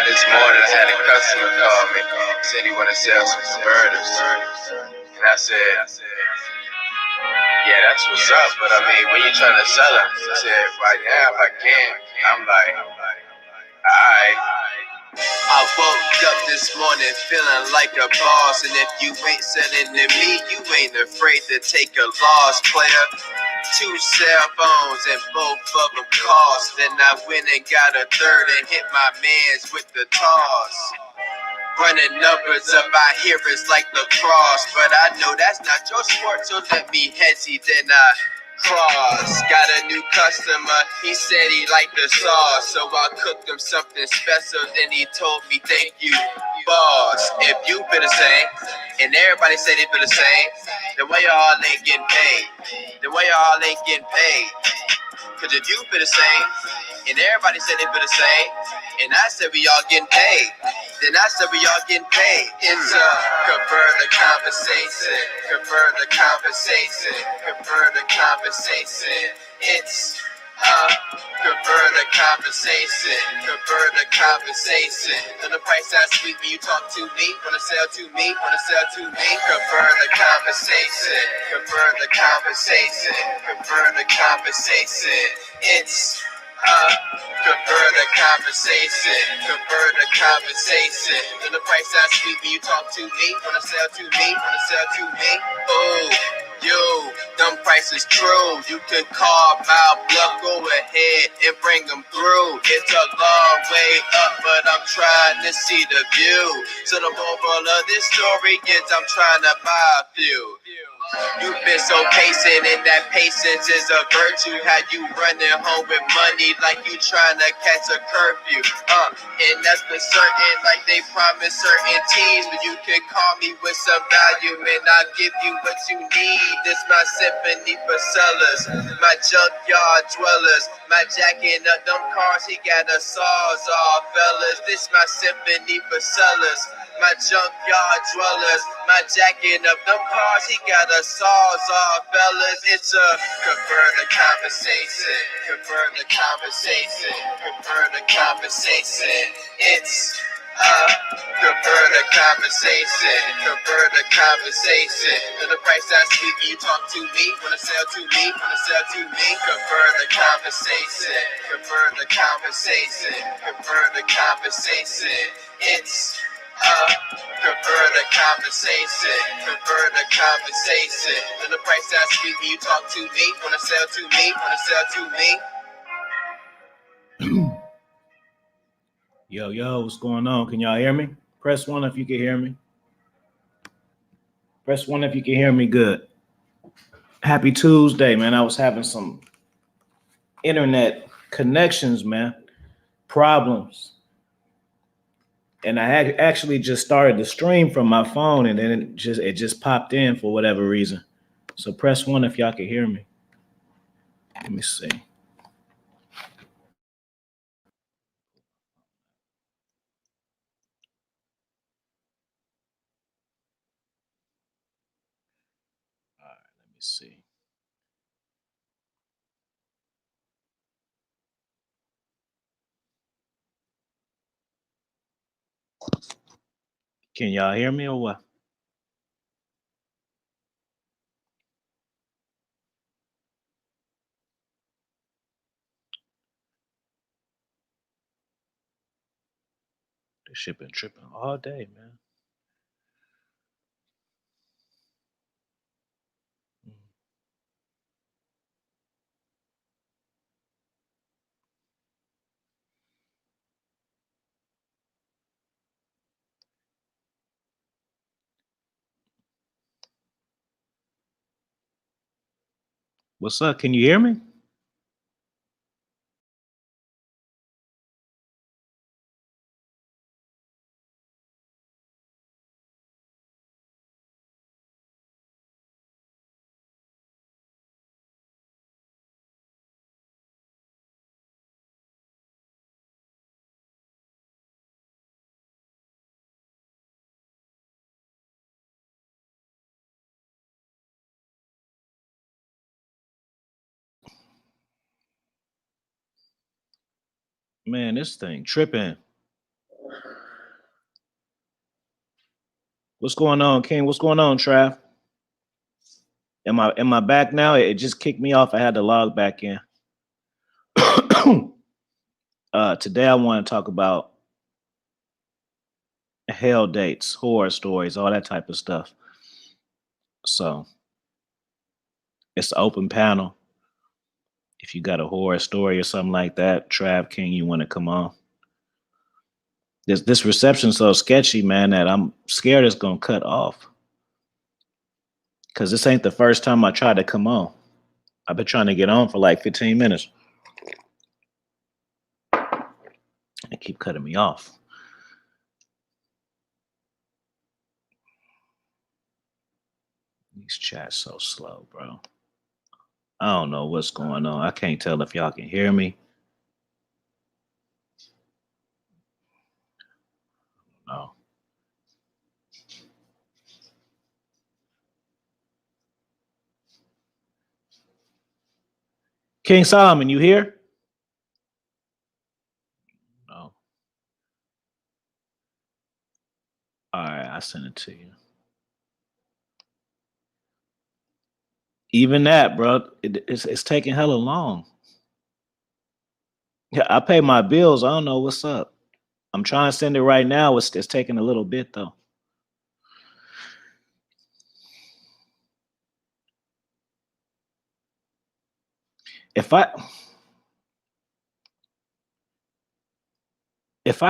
this morning I had a customer call me, said he want to sell some converters. And I said, yeah, that's what's up. But I mean, when you trying to sell them, he said, right now, if I can. I'm like, alright. I woke up this morning feeling like a boss, and if you ain't selling to me, you ain't afraid to take a loss, player. 2 cell phones and both of them cost. Then I went and got a third and hit my mans with the toss. Running numbers up, I hear it's like lacrosse, but I know that's not your sport, so let me hezzy, then I cross. Got a new customer, he said he liked the sauce, so I cooked him something special, then he told me thank you, boss. If you feel the same, and everybody say they feel the same, then why y'all ain't getting paid? Then why y'all ain't getting paid? Cause if you feel the same, and everybody said they feel the same, and I said we all getting paid, then I said we all getting paid. It's convert the conversation, convert the conversation, convert the conversation. It's convert the conversation, convert the conversation. So the price that's sweet when you talk to me, wanna sell to me, wanna sell to me. Convert the conversation, convert the conversation, convert the conversation. It's convert the conversation, convert the conversation. So the price that's sweet when you talk to me, wanna sell to me, wanna sell to me. Oh, yo, them prices true. You can call my bluff, go ahead and bring them through. It's a long way up, but I'm trying to see the view. So the moral of this story is I'm trying to buy a few. You've been so patient, and that patience is a virtue. How you running home with money like you trying to catch a curfew. And that's been certain, like they promise certainties. But you can call me with some value, and I'll give you what you need. This my symphony for sellers, my junkyard dwellers, my jacking up them cars. He got a saws off, fellas. This my symphony for sellers, my junkyard dwellers, my jacking up them cars. He got a saws off, fellas. It's a convert the conversation, convert the conversation, convert the conversation. It's convert the conversation, convert the conversation. To the price that's sweet when you talk to me, wanna sell to me, wanna sell to me. Convert the conversation, convert the conversation, convert the conversation. It's convert the conversation, convert the conversation. To the price that's sweet when you talk to me, wanna sell to me, wanna sell to me. Yo, what's going on? Can y'all hear me? Press 1 if you can hear me. Press 1 if you can hear me good. Happy Tuesday, man. I was having some internet connections, man. Problems. And I had actually just started the stream from my phone, and then it just popped in for whatever reason. So press 1 if y'all can hear me. Let me see. All right, let me see. Can y'all hear me or what? This shit been tripping all day, man. What's up? Can you hear me? Man, this thing tripping. What's going on, King? What's going on, Trav? Am I back now? It just kicked me off. I had to log back in. Today I want to talk about hell dates, horror stories, all that type of stuff. So it's an open panel. If you got a horror story or something like that, Trav, King, you want to come on? This reception's so sketchy, man, that I'm scared it's gonna cut off. Cause this ain't the first time I tried to come on. I've been trying to get on for like 15 minutes. They keep cutting me off. These chats so slow, bro. I don't know what's going on. I can't tell if y'all can hear me. No. King Solomon, you here? No. All right, I sent it to you. Even that, bro, it's taking hella long. Yeah, I pay my bills. I don't know what's up. I'm trying to send it right now. It's taking a little bit though. If I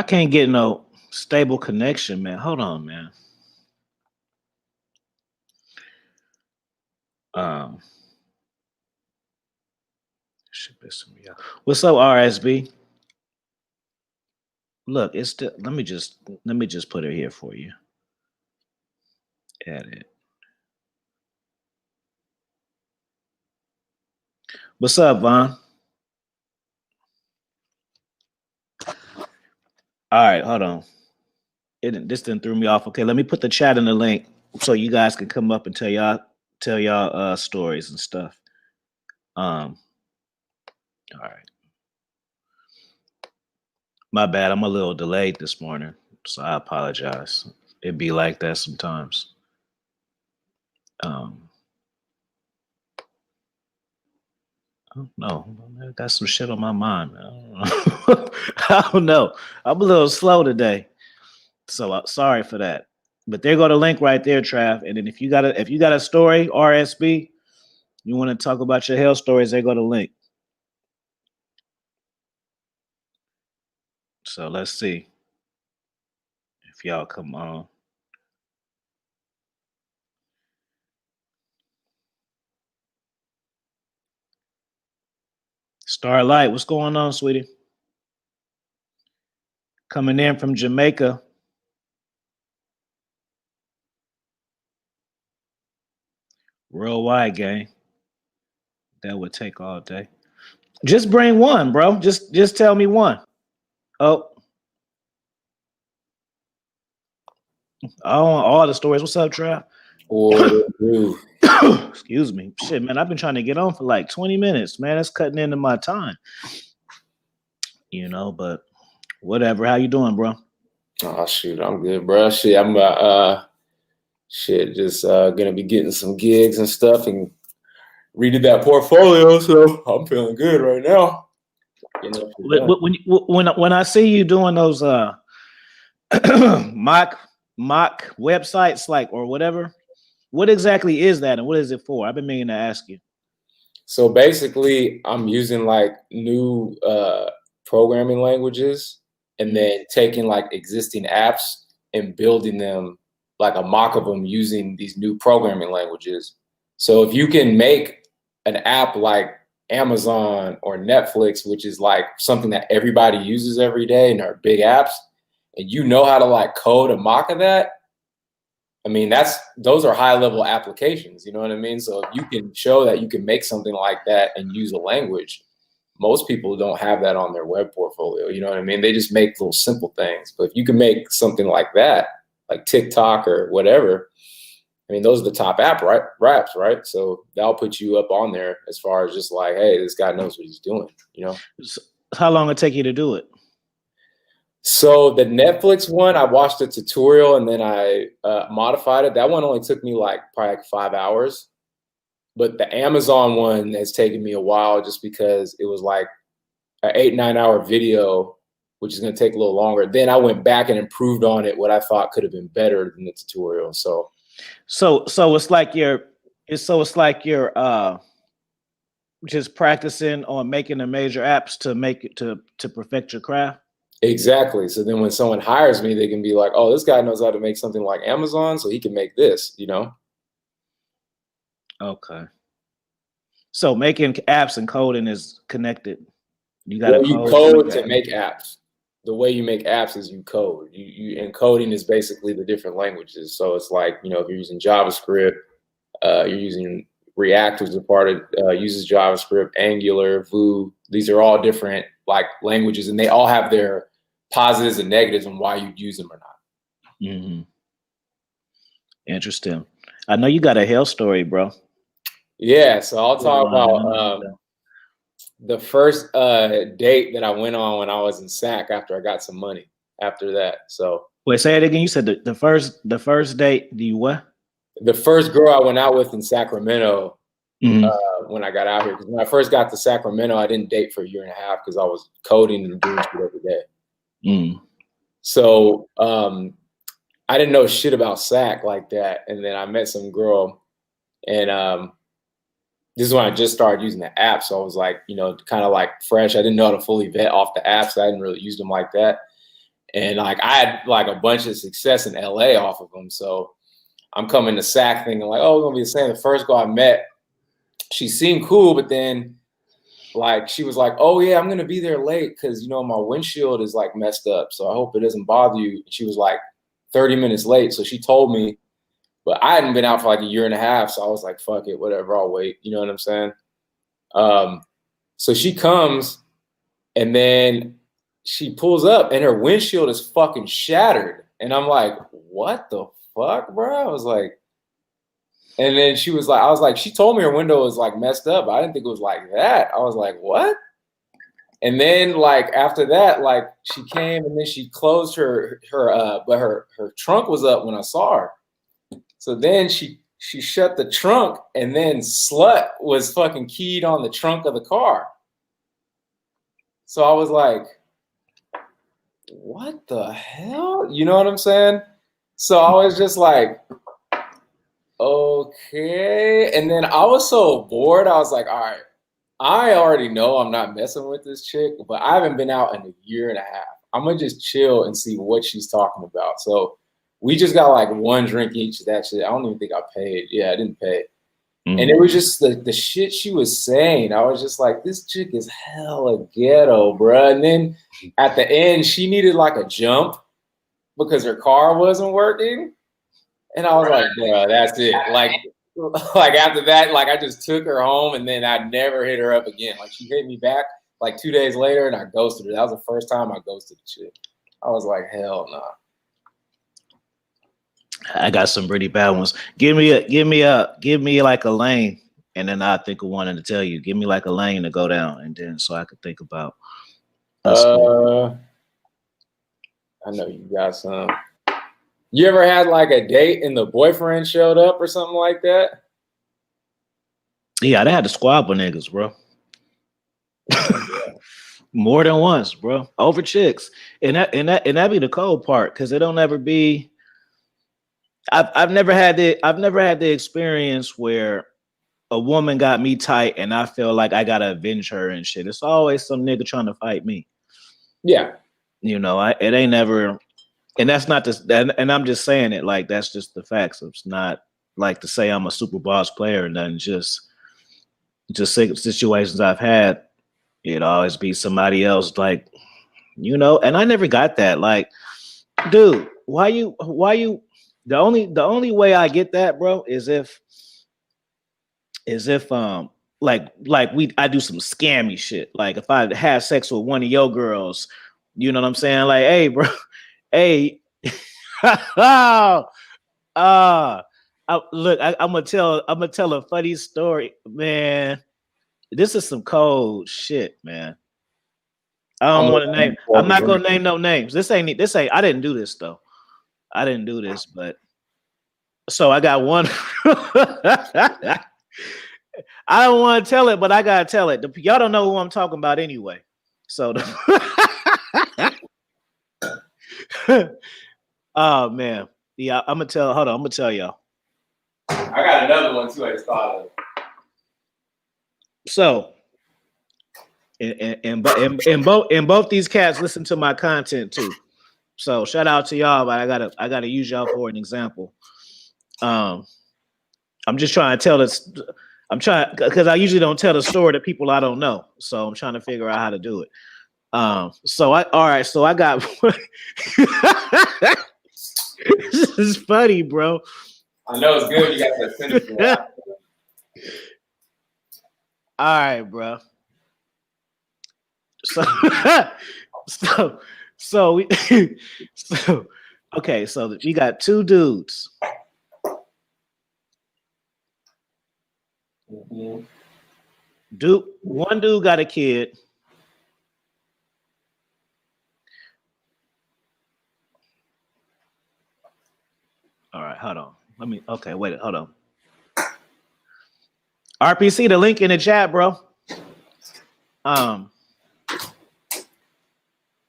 can't get no stable connection, man, hold on, man. Should be some, yeah. What's up, RSB? Look, it's still. Let me just put it here for you. Edit. What's up, Vaughn? All right, hold on. This didn't threw me off. Okay, let me put the chat in the link so you guys can come up and tell y'all stories and stuff. All right. My bad. I'm a little delayed this morning, so I apologize. It'd be like that sometimes. No, I got some shit on my mind, man. I don't know. I'm a little slow today, so sorry for that. But there go the link right there, Trav. And then if you got a story, RSB, you want to talk about your hell stories, there go the link. So let's see if y'all come on. Starlight, what's going on, sweetie? Coming in from Jamaica. Worldwide gang. That would take all day. Just bring one, bro. Just tell me one. Oh, I want all the stories. What's up, Trav? Excuse me. Shit, man, I've been trying to get on for like 20 minutes, man. That's cutting into my time. You know, but whatever. How you doing, bro? Oh, shoot, I'm good, bro. Shit, I'm just gonna be getting some gigs and stuff and redid that portfolio, so I'm feeling good right now. You know, when I see you doing those mock websites, like, or whatever, what exactly is that and what is it for? I've been meaning to ask you. So basically, I'm using like new programming languages and then taking like existing apps and building them like a mock of them using these new programming languages. So if you can make an app like Amazon or Netflix, which is like something that everybody uses every day and are big apps, and you know how to like code a mock of that, I mean, those are high level applications, you know what I mean? So if you can show that you can make something like that and use a language, most people don't have that on their web portfolio, you know what I mean? They just make little simple things. But if you can make something like that, like TikTok or whatever, I mean, those are the top raps, right? So that'll put you up on there as far as just like, hey, this guy knows what he's doing, you know? So how long it take you to do it? So the Netflix one, I watched a tutorial and then I modified it. That one only took me like probably like 5 hours. But the Amazon one has taken me a while just because it was like an 8-9 hour video, which is going to take a little longer. Then I went back and improved on it, what I thought could have been better than the tutorial. So it's like you're just practicing on making the major apps to make it to perfect your craft. exactly. So then when someone hires me, they can be like, oh, this guy knows how to make something like Amazon, so he can make this, you know? Okay. So making apps and coding is connected. You got to Well, you code to make apps. The way you make apps is you code. And coding is basically the different languages. So it's like, you know, if you're using JavaScript, you're using React, which is a part of uses JavaScript, Angular, Vue. These are all different like languages, and they all have their positives and negatives and why you'd use them or not. Mm-hmm. Interesting. I know you got a hell story, bro. Yeah, so I'll talk about the first date that I went on when I was in SAC after I got some money after that. So wait, say it again. You said the first date. Do you what? The first girl I went out with in Sacramento when I got out here. Because when I first got to Sacramento, I didn't date for a year and a half because I was coding and doing shit every day. So I didn't know shit about Sac like that. And then I met some girl, and this is when I just started using the app. So I was like, you know, kind of like fresh. I didn't know how to fully vet off the apps. So I didn't really use them like that. And like I had like a bunch of success in LA off of them. So I'm coming to SAC thinking like, oh, it's gonna be the same. The first girl I met, she seemed cool, but then like she was like, oh yeah, I'm gonna be there late because you know my windshield is like messed up. So I hope it doesn't bother you. She was like 30 minutes late. So she told me, but I hadn't been out for like a year and a half. So I was like, fuck it, whatever, I'll wait. You know what I'm saying? So she comes and then she pulls up and her windshield is fucking shattered. And I'm like, what the fuck, bro? I was like, and then she was like, I was like, she told me her window was like messed up. I didn't think it was like that. I was like, what? And then like after that, like she came and then she closed but her trunk was up when I saw her. So then she shut the trunk and then Slut was fucking keyed on the trunk of the car. So I was like, what the hell? You know what I'm saying? So I was just like, okay. And then I was so bored. I was like, all right, I already know I'm not messing with this chick, but I haven't been out in a year and a half. I'm going to just chill and see what she's talking about. So we just got like one drink each of that shit. I don't even think I paid. Yeah, I didn't pay. And it was just the shit she was saying. I was just like, this chick is hella ghetto, bruh. And then at the end, she needed like a jump because her car wasn't working. And I was like, bruh, that's it. Like after that, like I just took her home and then I never hit her up again. Like she hit me back like 2 days later and I ghosted her. That was the first time I ghosted the chick. I was like, hell no. Nah. I got some pretty bad ones. Give me like a lane, and then I think of one to tell you. Give me like a lane to go down, and then so I could think about. I know you got some. You ever had like a date and the boyfriend showed up or something like that? Yeah, I had to squabble niggas, bro. More than once, bro, over chicks, and that be the cold part because it don't ever be. I've never had the experience where a woman got me tight and I feel like I gotta avenge her and shit. It's always some nigga trying to fight me. Yeah, you know, it ain't never, and that's not this. And I'm just saying it like that's just the facts. It's not like to say I'm a super boss player and nothing. Just situations I've had. It always be somebody else, like, you know. And I never got that. Like, dude, why you? The only way I get that, bro, is if like I do some scammy shit. Like if I have sex with one of your girls, you know what I'm saying? Like, hey, bro, hey, look, I'm gonna tell a funny story, man. This is some cold shit, man. I don't want to name. I'm not gonna drink. name no names. This ain't. I didn't do this though. I didn't do this, but so I got one. I don't want to tell it, but I gotta tell it. Y'all don't know who I'm talking about anyway. So, oh man, yeah, I'm gonna tell. Hold on, I'm gonna tell y'all. I got another one too. I just thought of. So, and both these cats listen to my content too. So shout out to y'all, but I gotta use y'all for an example. I'm just trying to tell this. I'm trying because I usually don't tell the story to people I don't know. So I'm trying to figure out how to do it. So I got this is funny, bro. I know it's good. You got that sentence. All right, bro. So we okay, so we got two dudes. Mm-hmm. One dude got a kid. All right, hold on. Wait, hold on. RPC, the link in the chat, bro.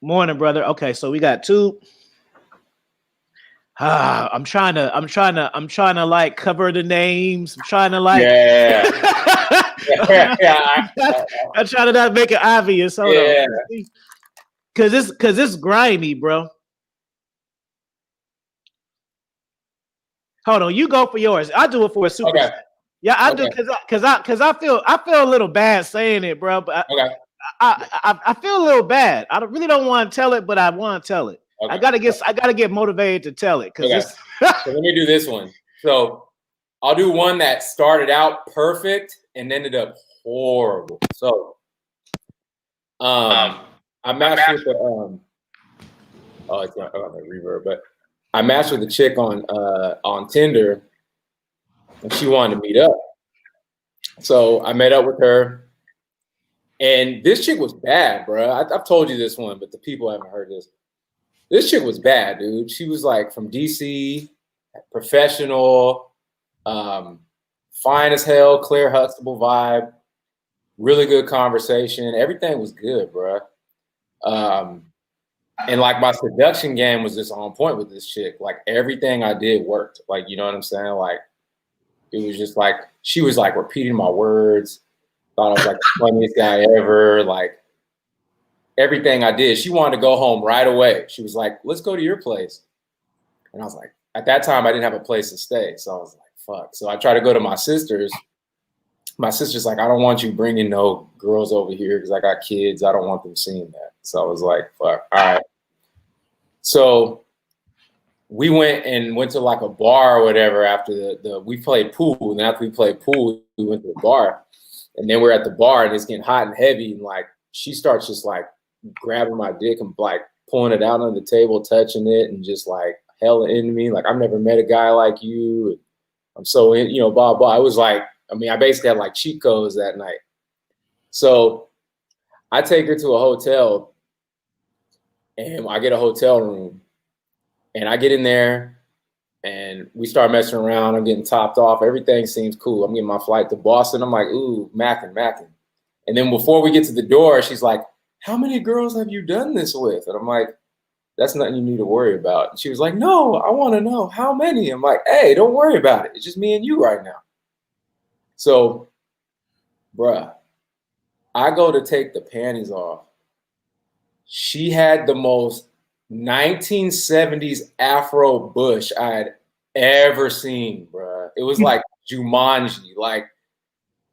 Morning, brother. Okay, so we got two. I'm trying to like cover the names. I'm trying to like I'm trying to not make it obvious. Hold on. Cause it's grimy, bro. Hold on, you go for yours. I do it for a super. Okay. Yeah, I do because I feel a little bad saying it, bro. But I feel a little bad. I really don't want to tell it, but I want to tell it. Okay. I gotta get motivated to tell it because so let me do this one. So I'll do one that started out perfect and ended up horrible. So I matched with the it's not the reverb, but I matched with a chick on Tinder, and she wanted to meet up. So I met up with her, and this chick was bad, bro. I've told you this one, but the people haven't heard this. This chick was bad, dude. She was like from DC, professional, fine as hell, Claire Huxtable vibe, really good conversation. Everything was good, bro. And like my seduction game was just on point with this chick. Like everything I did worked. Like, you know what I'm saying? Like it was just like she was like repeating my words. Thought I was like the funniest guy ever. Like everything I did, she wanted to go home right away. She was like, "Let's go to your place." And I was like, at that time I didn't have a place to stay, so I was like, "Fuck." So I tried to go to my sister's. My sister's like, "I don't want you bringing no girls over here because I got kids. I don't want them seeing that." So I was like, "Fuck, all right." So we went to like a bar or whatever after the we played pool. And after we played pool, we went to the bar. And then we're at the bar and it's getting hot and heavy. And like she starts just like grabbing my dick and like pulling it out on the table, touching it, and just like hella into me. Like, I've never met a guy like you. I'm so in, you know, blah, blah. I was like, I mean, I basically had like cheat codes that night. So I take her to a hotel and I get a hotel room and I get in there and we start messing around. I'm getting topped off. Everything seems cool. I'm getting my flight to Boston. I'm like, ooh, macking. And then before we get to the door, she's like, "How many girls have you done this with?" And I'm like, "That's nothing you need to worry about." And she was like, "No, I want to know how many." I'm like, "Hey, don't worry about it. It's just me and you right now." So, bruh, I go to take the panties off. She had the most 1970s Afro bush I had ever seen, bruh. It was like Jumanji. Like,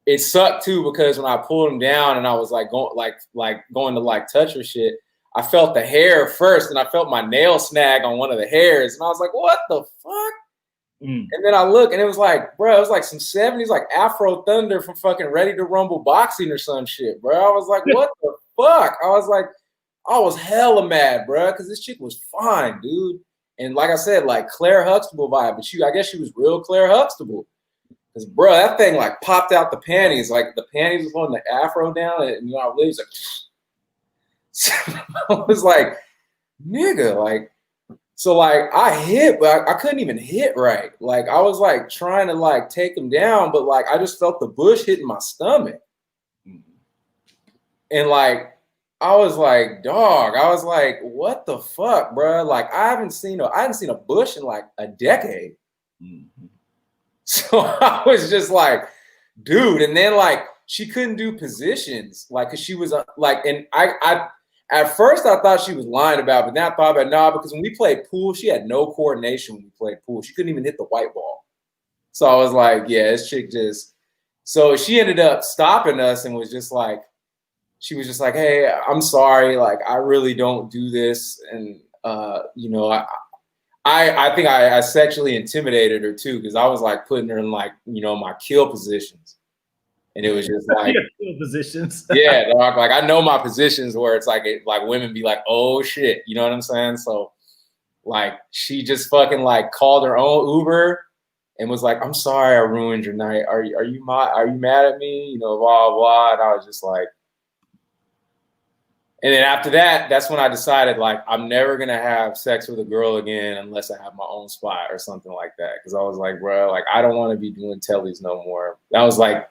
it sucked too because when I pulled him down and I was like going to like touch her shit, I felt the hair first and I felt my nail snag on one of the hairs and I was like, "What the fuck?" And then I look and it was like, bro, it was like some 70s like Afro Thunder from fucking Ready to Rumble boxing or some shit, bro. I was like, what the fuck? I was like, I was hella mad, bro, because this chick was fine, dude. And like I said, like Claire Huxtable vibe, but I guess she was real Claire Huxtable. Because, bro, that thing like popped out the panties. Like the panties was holding the Afro down and you know, I was like, So I was like, nigga, like, so like I hit, but I couldn't even hit right. Like I was like trying to like take him down, but like I just felt the bush hitting my stomach. And like I was like, dog, I was like, what the fuck, bro? Like I hadn't seen a bush in like a decade. Mm-hmm. So I was just like, dude, and then like she couldn't do positions, like because she was like, and I at first I thought she was lying about it, but then I thought about nah, because when we played pool, she had no coordination when we played pool. She couldn't even hit the white ball. So I was like, yeah, this chick just. So she ended up stopping us and was just like, she was just like, hey, I'm sorry, like I really don't do this, and you know, I think I sexually intimidated her too, because I was like putting her in like, you know, my kill positions. And it was just like kill positions. Yeah, dog, like I know my positions where it's like like women be like, oh shit, you know what I'm saying? So like she just fucking like called her own Uber and was like, I'm sorry I ruined your night. Are you mad at me? You know, blah blah. And I was just like, and then after that, that's when I decided like I'm never gonna have sex with a girl again unless I have my own spot or something like that. Cause I was like, bro, like I don't want to be doing tellies no more. I was like,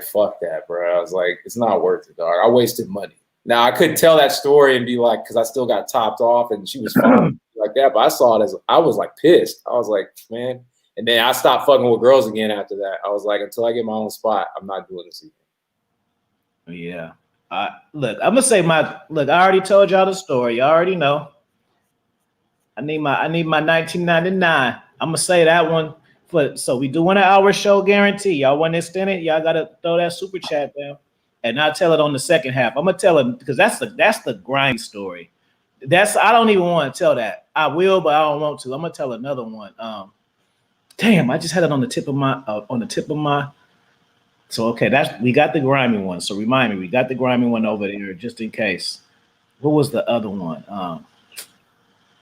fuck that, bro. I was like, it's not worth it, dog. I wasted money. Now I could tell that story and be like, cause I still got topped off and she was fine like that. But I saw it as I was like pissed. I was like, man. And then I stopped fucking with girls again after that. I was like, until I get my own spot, I'm not doing this again. Yeah. Look, I'm gonna say I already told y'all the story. You already know. I need my 1999. I'm gonna say that one. So we doing an hour show guarantee. Y'all want to extend it? Y'all gotta throw that super chat down, and I'll tell it on the second half. I'm gonna tell it because that's the grind story. I don't even want to tell that. I will, but I don't want to. I'm gonna tell another one. Damn, I just had it on the tip of my. So okay, we got the grimy one. So remind me, we got the grimy one over there just in case. What was the other one?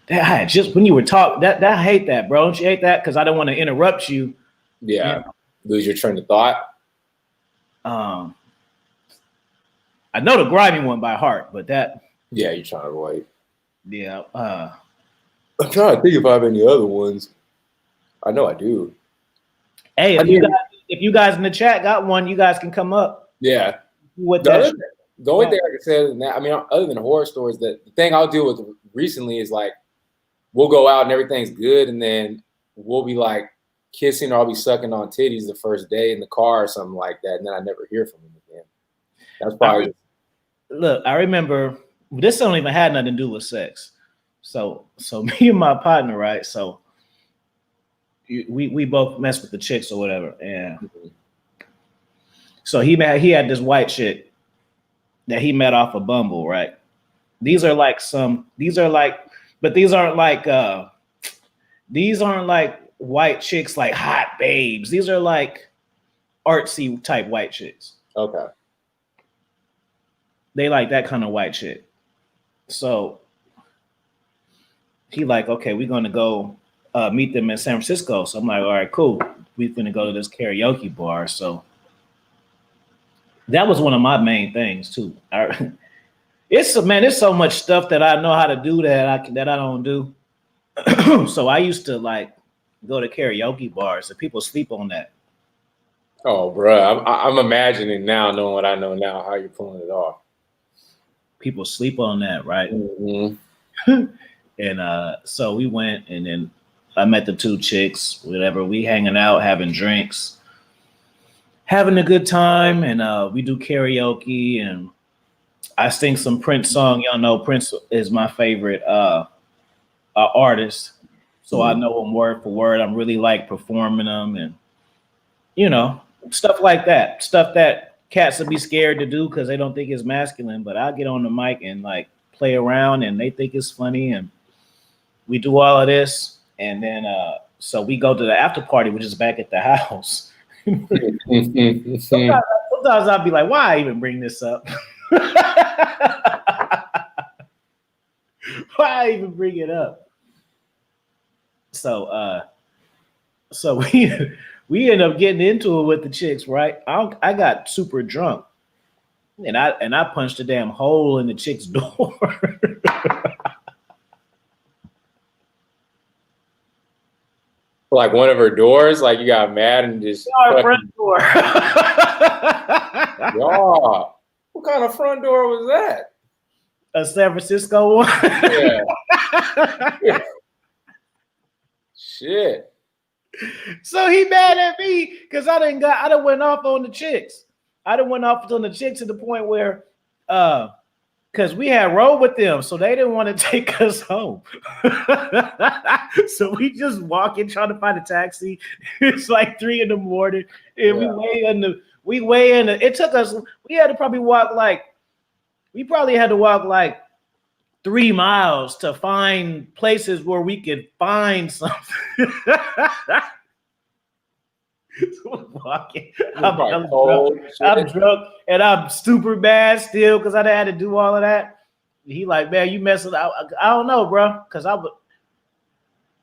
That just when you were talking, that I hate that, bro. Don't you hate that? Because I don't want to interrupt you. Yeah, lose your train of thought. I know the grimy one by heart, but that. Yeah, you're trying to avoid. Yeah. I'm trying to think if I have any other ones. I know I do. Hey, if you guys in the chat got one, you guys can come up. Yeah. What the only thing I can say than that, I mean, other than horror stories, the thing I'll deal with recently is like we'll go out and everything's good, and then we'll be like kissing or I'll be sucking on titties the first day in the car or something like that, and then I never hear from him again. That's probably. Look, I remember this don't even had nothing to do with sex. So me and my partner, right? So we both mess with the chicks or whatever, and so he had this white chick that he met off of Bumble, right? These aren't like white chicks like hot babes. These are like artsy type white chicks. Okay. They like that kind of white chick. So he like, okay, we're gonna go meet them in San Francisco. So I'm like, all right, cool. We're gonna go to this karaoke bar. So that was one of my main things too. It's so much stuff that I know how to do that I don't do. So I used to like go to karaoke bars and people sleep on that. Oh, bro, I'm imagining now, knowing what I know now, how you're pulling it off. People sleep on that, right? Mm-hmm. And so we went, and then I met the two chicks, whatever. We hanging out, having drinks, having a good time, and we do karaoke, and I sing some Prince song. Y'all know Prince is my favorite artist, so I know them word for word. I'm really like performing them, and stuff like that. Stuff that cats would be scared to do because they don't think it's masculine. But I get on the mic and like play around, and they think it's funny, and we do all of this, and then so we go to the after party, which is back at the house. Sometimes I'll be like, why I even bring this up? Why I even bring it up? So we end up getting into it with the chicks, right? I got super drunk. And I punched a damn hole in the chick's door. Like one of her doors, like you got mad and just Our front door. yeah. What kind of front door was that? A San Francisco one. Yeah. Shit. So he mad at me because I done went off on the chicks. I done went off on the chicks to the point where because we had rode with them, so they didn't want to take us home. So we just walking, trying to find a taxi. It's like 3 a.m. and Yeah. we way in the it took us, we had to probably walk like 3 miles to find places where we could find something. Walking. I'm drunk and I'm super bad still because I had to do all of that. He like, man, you messing. I don't know, bro, because I would.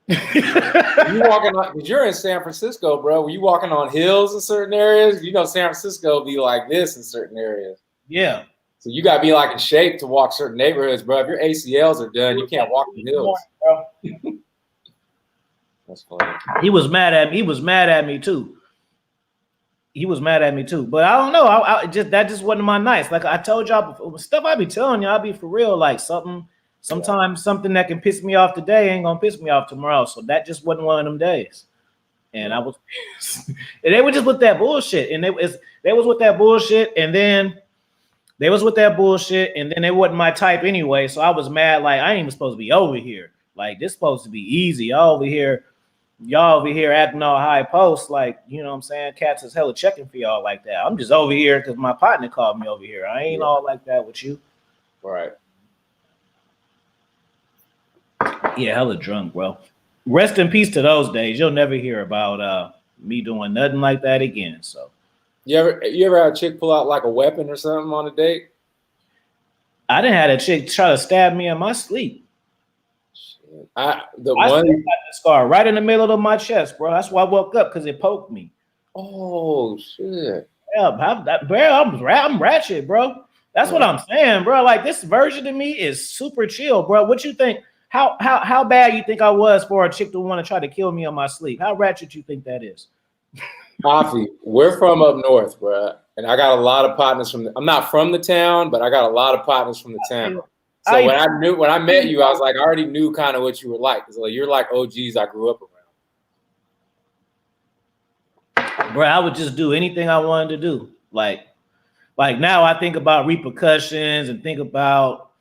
You walking on? Because you're in San Francisco, bro. Were you walking on hills in certain areas? You know, San Francisco be like this in certain areas. Yeah. So you gotta be like in shape to walk certain neighborhoods, bro. If your ACLs are done, you can't walk the hills. Bro. That's funny. He was mad at me. He was mad at me too. But I don't know. I just wasn't my nights. Like I told y'all before, stuff I be telling y'all, I be for real. Like sometimes something that can piss me off today ain't gonna piss me off tomorrow. So that just wasn't one of them days. And I was, and they were just with that bullshit. And they was with that bullshit. And then they was with that bullshit. And then they wasn't my type anyway. So I was mad. Like I ain't even supposed to be over here. Like this supposed to be easy. Y'all over here acting all high post, like, you know what I'm saying? Cats is hella checking for y'all like that. I'm just over here because my partner called me over here. I ain't all like that with you. Right. Yeah, hella drunk, bro. Rest in peace to those days. You'll never hear about me doing nothing like that again. So you ever had a chick pull out like a weapon or something on a date? I didn't have a chick try to stab me in my sleep. I still got the scar right in the middle of my chest, bro. That's why I woke up, because it poked me. Oh shit! Yeah, I'm ratchet, bro. That's what I'm saying, bro. Like this version of me is super chill, bro. What you think? How bad you think I was for a chick to want to try to kill me on my sleep? How ratchet you think that is? Coffee. We're from up north, bro, and I got a lot of partners from. I'm not from the town, but I got a lot of partners from the town. So when I met you, I was like, I already knew kind of what you were like. Cause like, you're like OGs I grew up around. Bro, I would just do anything I wanted to do. Like now I think about repercussions and think about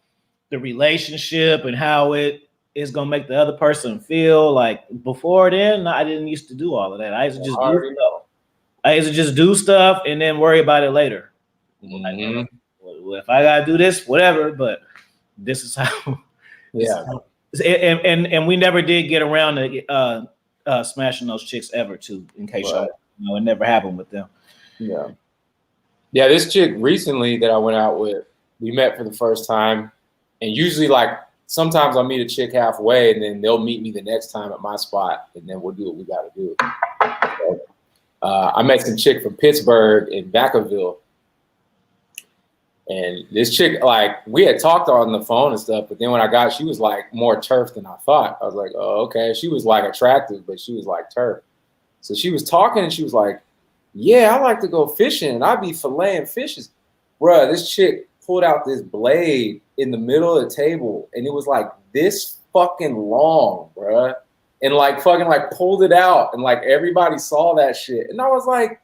the relationship and how it is gonna make the other person feel. Like before then, I didn't used to do all of that. I used to just do stuff. I used to just do stuff and then worry about it later. Mm-hmm. Like, well, if I gotta do this, whatever, but this is how. Yeah. And we never did get around to smashing those chicks ever, too, in case y'all know, it never happened with them. Yeah. Yeah, this chick recently that I went out with, we met for the first time. And usually, like, sometimes I'll meet a chick halfway and then they'll meet me the next time at my spot and then we'll do what we got to do. So, I met some chick from Pittsburgh in Vacaville. And this chick, like, we had talked on the phone and stuff, but then when I got, she was like more turf than I thought. I was like, oh, okay. She was like attractive, but she was like turf. So she was talking and she was like, yeah, I like to go fishing and I be filleting fishes. Bruh, this chick pulled out this blade in the middle of the table and it was like this fucking long, bruh. And like fucking like pulled it out and like everybody saw that shit. And I was like,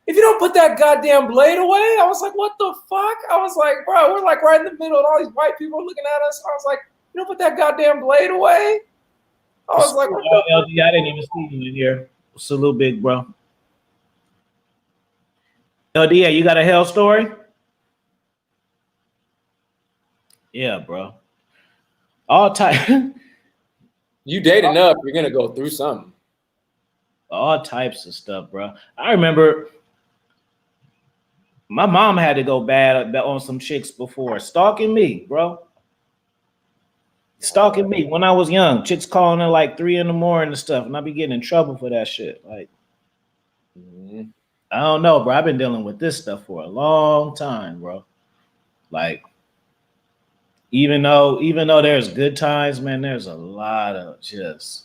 if you don't put that goddamn blade away, I was like, what the fuck? I was like, bro, we're like right in the middle and all these white people are looking at us. I was like, you don't put that goddamn blade away? I was like, LD, I didn't even see you in here. Salute, big bro. LD, you got a hell story? Yeah, bro. All type. You date enough, you're gonna go through something. All types of stuff, bro. I remember my mom had to go bad on some chicks before, stalking me, bro. Stalking me when I was young. Chicks calling at like 3 a.m. and stuff, and I be getting in trouble for that shit. Like, I don't know, bro. I've been dealing with this stuff for a long time, bro. Like, even though there's good times, man, there's a lot of just,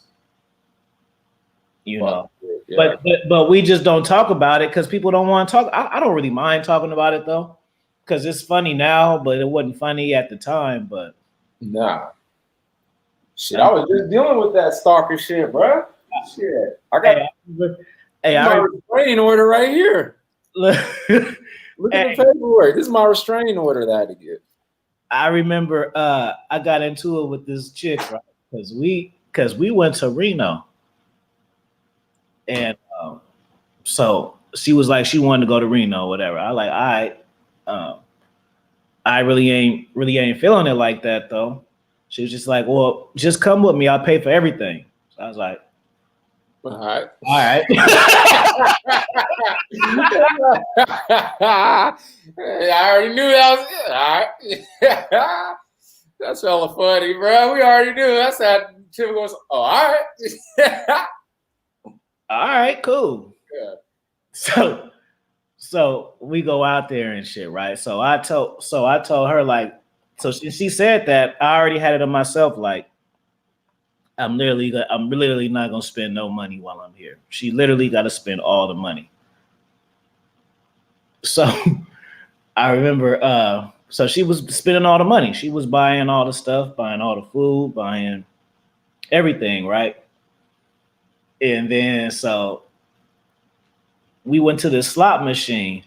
you know. Yeah. But we just don't talk about it because people don't want to talk. I don't really mind talking about it though, because it's funny now, but it wasn't funny at the time. But nah, shit, I was just dealing with that stalker shit, bro. Shit, I got my restraining order right here. Look at the paperwork. This is my restraining order that I had to get. I remember I got into it with this chick, right? Because we went to Reno. And so she was like, she wanted to go to Reno, whatever. I like, I really ain't feeling it like that though. She was just like, well, just come with me. I'll pay for everything. So I was like, all right. I already knew that was it. All right. That's hella funny, bro. We already knew. That's how Tim goes, oh, all right. All right, cool. Yeah. So we go out there and shit, right? So I told her, like, so she said that I already had it on myself, like, I'm literally not gonna spend no money while I'm here. She literally got to spend all the money. So I remember, so she was spending all the money. She was buying all the stuff, buying all the food, buying everything, right? And then so we went to the slot machine,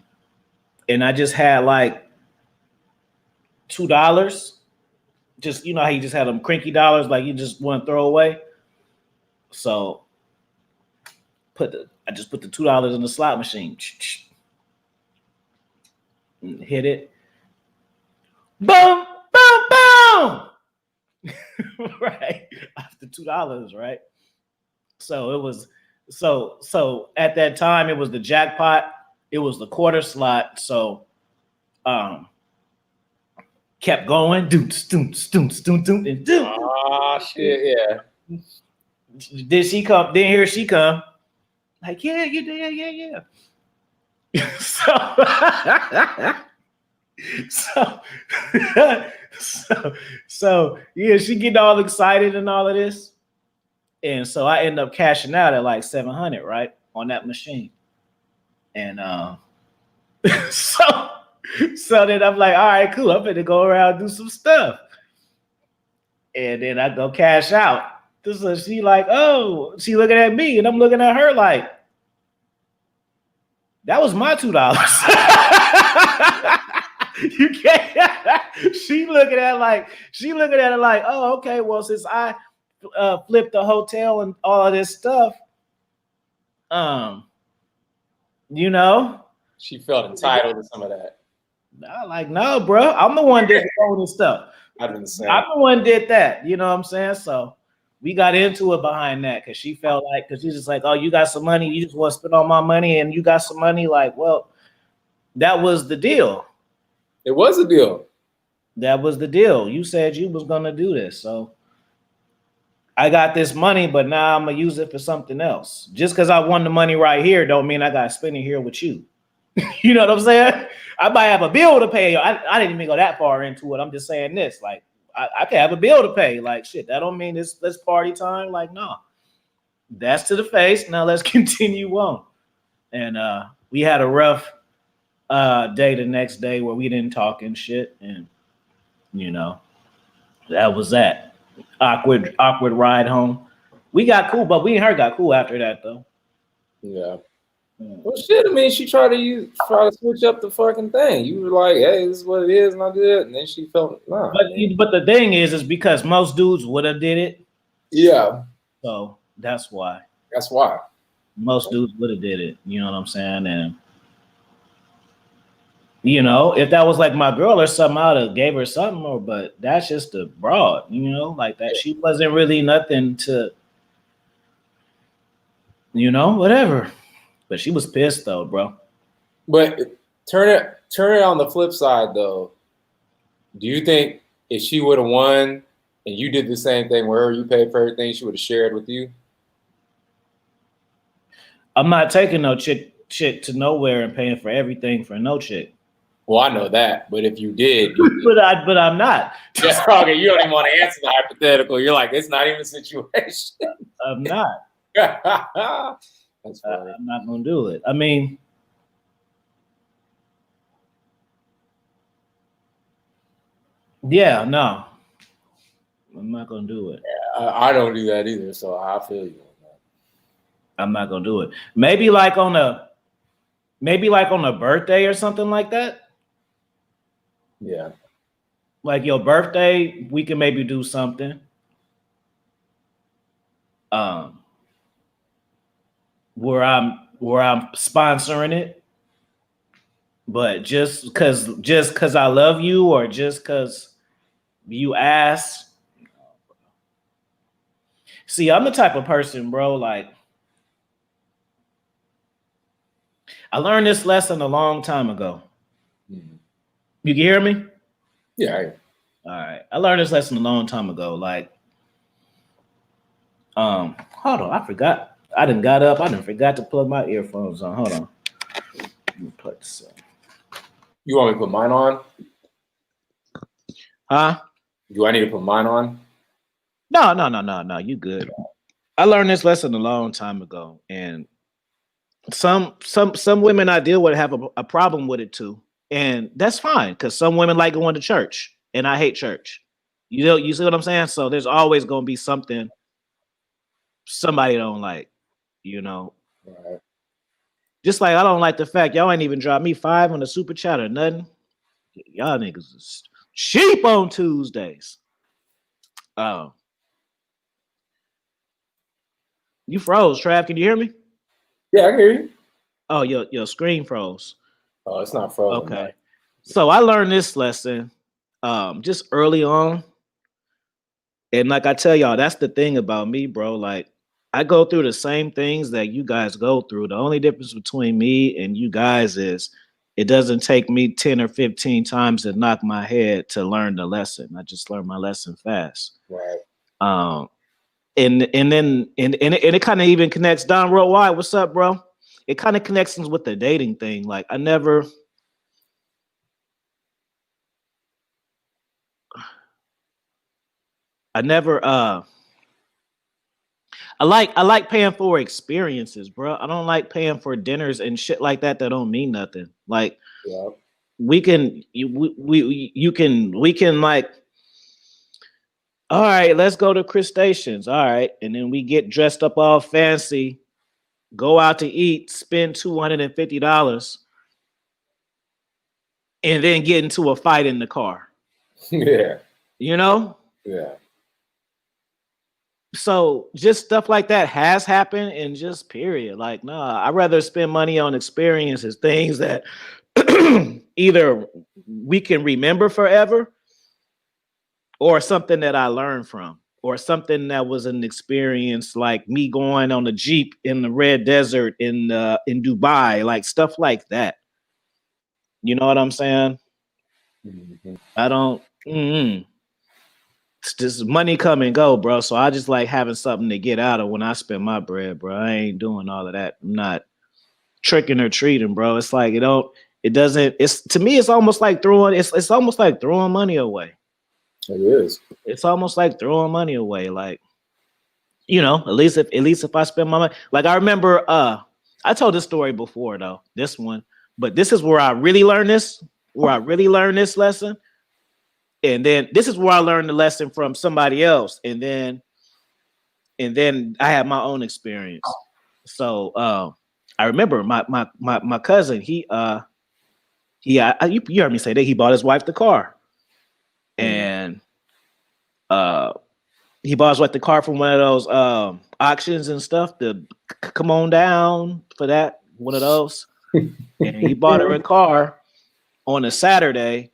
and I just had like $2. Just, you know how you just had them crinky dollars, like you just want to throw away. So I just put the $2 in the slot machine, hit it, boom, boom, boom. Right after $2, right? So it was so at that time it was the jackpot, it was the quarter slot. So kept going, doom, and doom. Oh shit, yeah. Did she come? Then here she come. Like, yeah, you did, yeah. So yeah, she getting all excited and all of this. And so I end up cashing out at like 700, right? On that machine. And so then I'm like, all right, cool. I'm gonna go around and do some stuff. And then I go cash out. So she like, oh, she looking at me, and I'm looking at her like, that was my $2. You can't. She looking at it like, oh, okay. Well, since I flipped the hotel and all of this stuff, you know, she felt entitled to some of that. No, bro. I'm the one that did all this stuff. I'm the one did that. You know what I'm saying? So we got into it behind that because she felt like, because she's just like, oh, you got some money, you just want to spend all my money, and you got some money. Like, well, that was the deal. It was a deal. That was the deal. You said you was gonna do this, so I got this money, but now I'm gonna use it for something else. Just because I won the money right here, don't mean I gotta spend it here with you. You know what I'm saying? I might have a bill to pay. I didn't even go that far into it. I'm just saying this, like, I can have a bill to pay. Like, shit, that don't mean it's party time. Like, no, that's to the face. Now let's continue on. And we had a rough day the next day where we didn't talk and shit. And, you know, that was that. Awkward ride home. We got cool, but we and her got cool after that, though. Yeah. Well, shit. I mean, she tried to switch up the fucking thing. You were like, "Hey, this is what it is," and I did it. And then she felt, nah. But the thing is because most dudes would have did it. Yeah. So that's why. That's why. Most dudes would have did it. You know what I'm saying? And you know, if that was like my girl or something, I'd have gave her something more. But that's just a broad. You know, like that. She wasn't really nothing to. You know, whatever. But she was pissed though, bro. But turn it on the flip side though. Do you think if she would have won and you did the same thing where you paid for everything, she would have shared with you? I'm not taking no chick to nowhere and paying for everything for no chick. Well, I know that, but if you did, but I'm not. yeah, okay, you don't even want to answer the hypothetical. You're like, it's not even a situation. I'm not. That's funny. I'm not gonna do it. I mean, yeah, no, I'm not gonna do it. I don't do that either, so I feel you on that. I'm not gonna do it. Maybe like on a birthday or something like that. Yeah. Like your birthday, we can maybe do something. Where I'm sponsoring it, but just cause I love you, or just cause you asked. See, I'm the type of person, bro. Like, I learned this lesson a long time ago. Mm-hmm. You can hear me? Yeah. All right. I learned this lesson a long time ago. Like, hold on, I forgot. I done got up. I done forgot to plug my earphones on. Hold on. Let me plug this up. You want me to put mine on? Huh? Do I need to put mine on? No. You good. I learned this lesson a long time ago, and some women I deal with have a problem with it too, and that's fine because some women like going to church, and I hate church. You see what I'm saying? So there's always going to be something somebody don't like, you know. Right. Just like I don't like the fact y'all ain't even dropped me $5 on the super chat or nothing. Y'all niggas is cheap on Tuesdays. Oh, you froze, Trav. Can you hear me? Yeah, I can hear you. Oh, your screen froze. Oh, it's not frozen. Okay. Man. So I learned this lesson just early on. And like I tell y'all, that's the thing about me, bro. Like, I go through the same things that you guys go through. The only difference between me and you guys is it doesn't take me 10 or 15 times to knock my head to learn the lesson. I just learn my lesson fast. Right. And it kind of even connects Don Worldwide. What's up, bro? It kind of connects with the dating thing. Like, I like paying for experiences, bro. I don't like paying for dinners and shit like that don't mean nothing. Like, Yeah. we can like, all right, let's go to crustaceans. All right, and then we get dressed up all fancy, go out to eat, spend $250, and then get into a fight in the car. Yeah. You know? Yeah. So just stuff like that has happened, and just period. Like, nah, I'd rather spend money on experiences, things that either we can remember forever, or something that I learned from, or something that was an experience, like me going on a Jeep in the red desert in Dubai, like stuff like that. You know what I'm saying? Mm-hmm. I don't. It's just money come and go, bro. So I just like having something to get out of when I spend my bread, bro. I ain't doing all of that. I'm not tricking or treating, bro. It's like to me, it's almost like it's almost like throwing money away. It is. It's almost like throwing money away. Like, you know, at least if I spend my money. Like, I remember I told this story before though, this one, but this is where I really learned this lesson. And then this is where I learned the lesson from somebody else. And then I had my own experience. So I remember my cousin, you heard me say that he bought his wife the car. And he bought his wife the car from one of those auctions and stuff to come on down for that, one of those. And he bought her a car on a Saturday.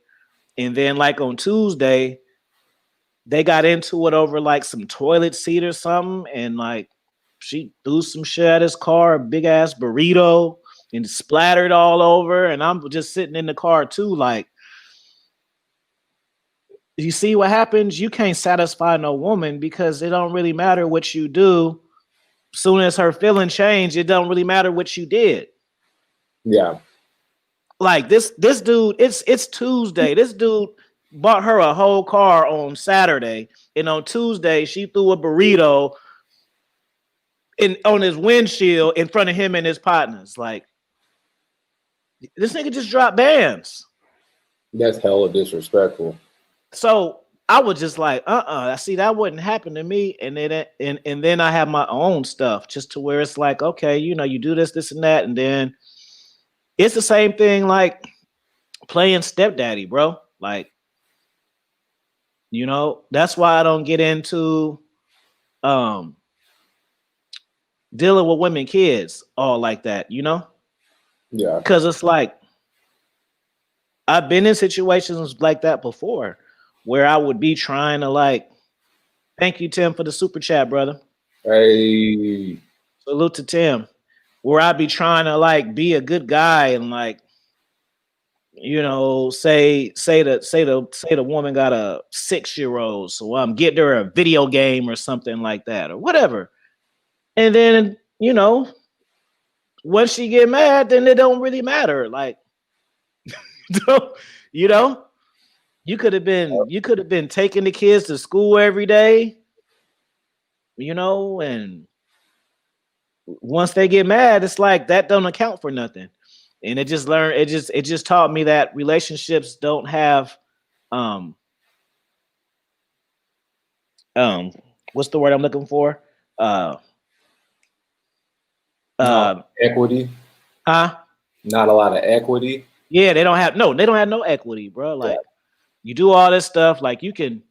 And then like on Tuesday, they got into it over like some toilet seat or something. And like she threw some shit at his car, a big ass burrito, and splattered all over. And I'm just sitting in the car too. Like, you see what happens? You can't satisfy no woman because it don't really matter what you do. Soon as her feeling change, it don't really matter what you did. Yeah. Like this dude, it's Tuesday. This dude bought her a whole car on Saturday, and on Tuesday she threw a burrito on his windshield in front of him and his partners. Like this nigga just dropped bands. That's hella disrespectful. So I was just like, I see that wouldn't happen to me. And then I have my own stuff just to where it's like, okay, you know, you do this, and that, and then it's the same thing like playing stepdaddy, bro. Like, you know, that's why I don't get into dealing with women kids all like that, you know? Yeah. Because it's like I've been in situations like that before where I would be trying to like, thank you, Tim, for the super chat, brother. Hey. Salute to Tim. Where I'd be trying to like be a good guy and like, you know, say the woman got a 6-year-old, so I'm getting her a video game or something like that, or whatever. And then, you know, once she get mad, then it don't really matter. Like, you know, you could have been taking the kids to school every day, you know, and once they get mad, it's like that don't account for nothing. And it just taught me that relationships don't have what's the word I'm looking for? Equity. Huh? Not a lot of equity. Yeah, they don't have no equity, bro. Like you do all this stuff, like you can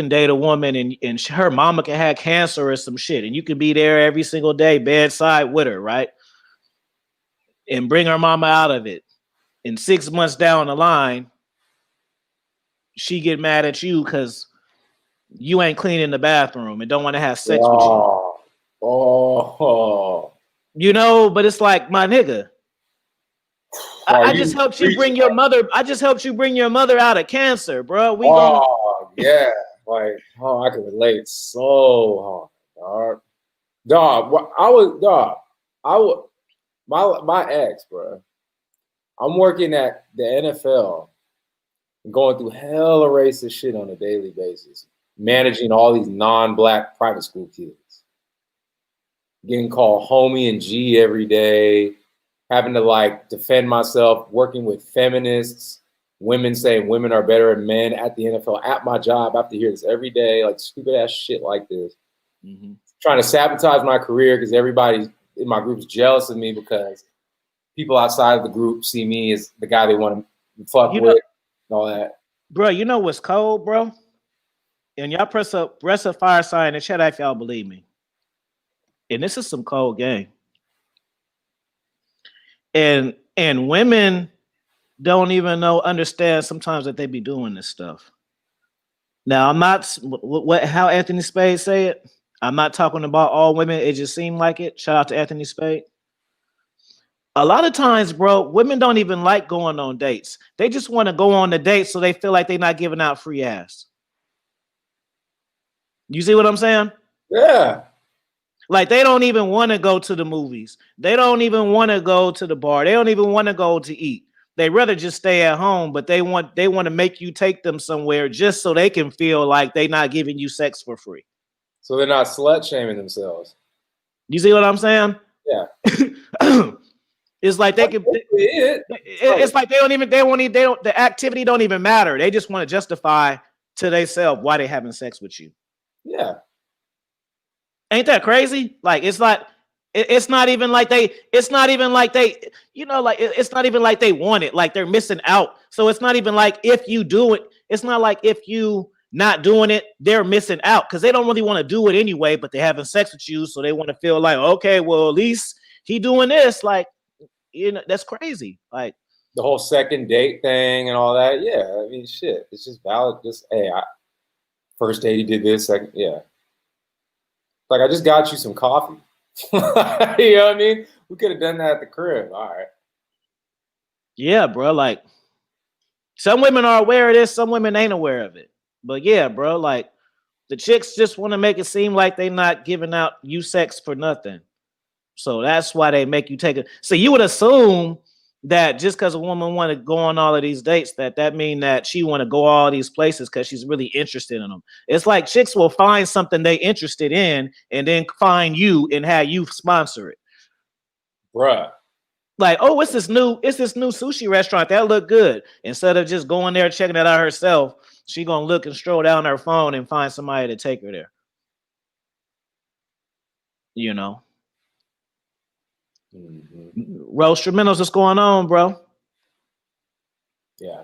date a woman and her mama can have cancer or some shit, and you can be there every single day bedside with her, right? And bring her mama out of it. And 6 months down the line, she get mad at you because you ain't cleaning the bathroom and don't want to have sex with you. Oh. You know, but it's like, my nigga, I just helped you bring your mother. I just helped you bring your mother out of cancer, bro. Yeah. Like, I can relate so hard, dog. My ex, bro. I'm working at the NFL, going through hella racist shit on a daily basis, managing all these non-black private school kids, getting called homie and G every day, having to like defend myself, working with feminists, women saying women are better than men at the NFL, at my job. I have to hear this every day, like stupid ass shit like this. Mm-hmm. Trying to sabotage my career because everybody in my group is jealous of me because people outside of the group see me as the guy they want to fuck with and all that. Bro, you know what's cold, bro? And y'all press a fire sign in the chat if y'all believe me. And this is some cold game. And women don't even understand sometimes that they be doing this stuff. Now, I'm not how Anthony Spade say it. I'm not talking about all women. It just seemed like it. Shout out to Anthony Spade. A lot of times, bro, women don't even like going on dates. They just want to go on the date so they feel like they're not giving out free ass. You see what I'm saying? Yeah. Like they don't even want to go to the movies. They don't even want to go to the bar. They don't even want to go to eat. They rather just stay at home, but they want to make you take them somewhere just so they can feel like they're not giving you sex for free. So they're not slut shaming themselves. You see what I'm saying? Yeah. It's like they can. It's like the activity don't even matter. They just want to justify to themselves why they having sex with you. Yeah. Ain't that crazy? Like it's not even like they, you know, like it's not even like they want it, like they're missing out. So it's not even like if you do it, it's not like if you not doing it, they're missing out because they don't really want to do it anyway, but they're having sex with you, so they want to feel like, okay, well, at least he doing this. Like, you know, that's crazy. Like the whole second date thing and all that. Yeah, I mean, shit, it's just valid. Just hey, first date he did this. Second, yeah. Like I just got you some coffee. You know what I mean? We could have done that at the crib. All right. Yeah, bro. Like some women are aware of this, some women ain't aware of it. But yeah, bro, like the chicks just want to make it seem like they're not giving out you sex for nothing. So that's why they make you take it. So you would assume that just because a woman want to go on all of these dates, that mean that she want to go all these places because she's really interested in them. It's like chicks will find something they interested in and then find you and have you sponsor it. Bruh. Like, oh, it's this new sushi restaurant that look good. Instead of just going there checking it out herself, she gonna look and stroll down her phone and find somebody to take her there. You know. Rose Tremendos, what's going on, bro? Yeah,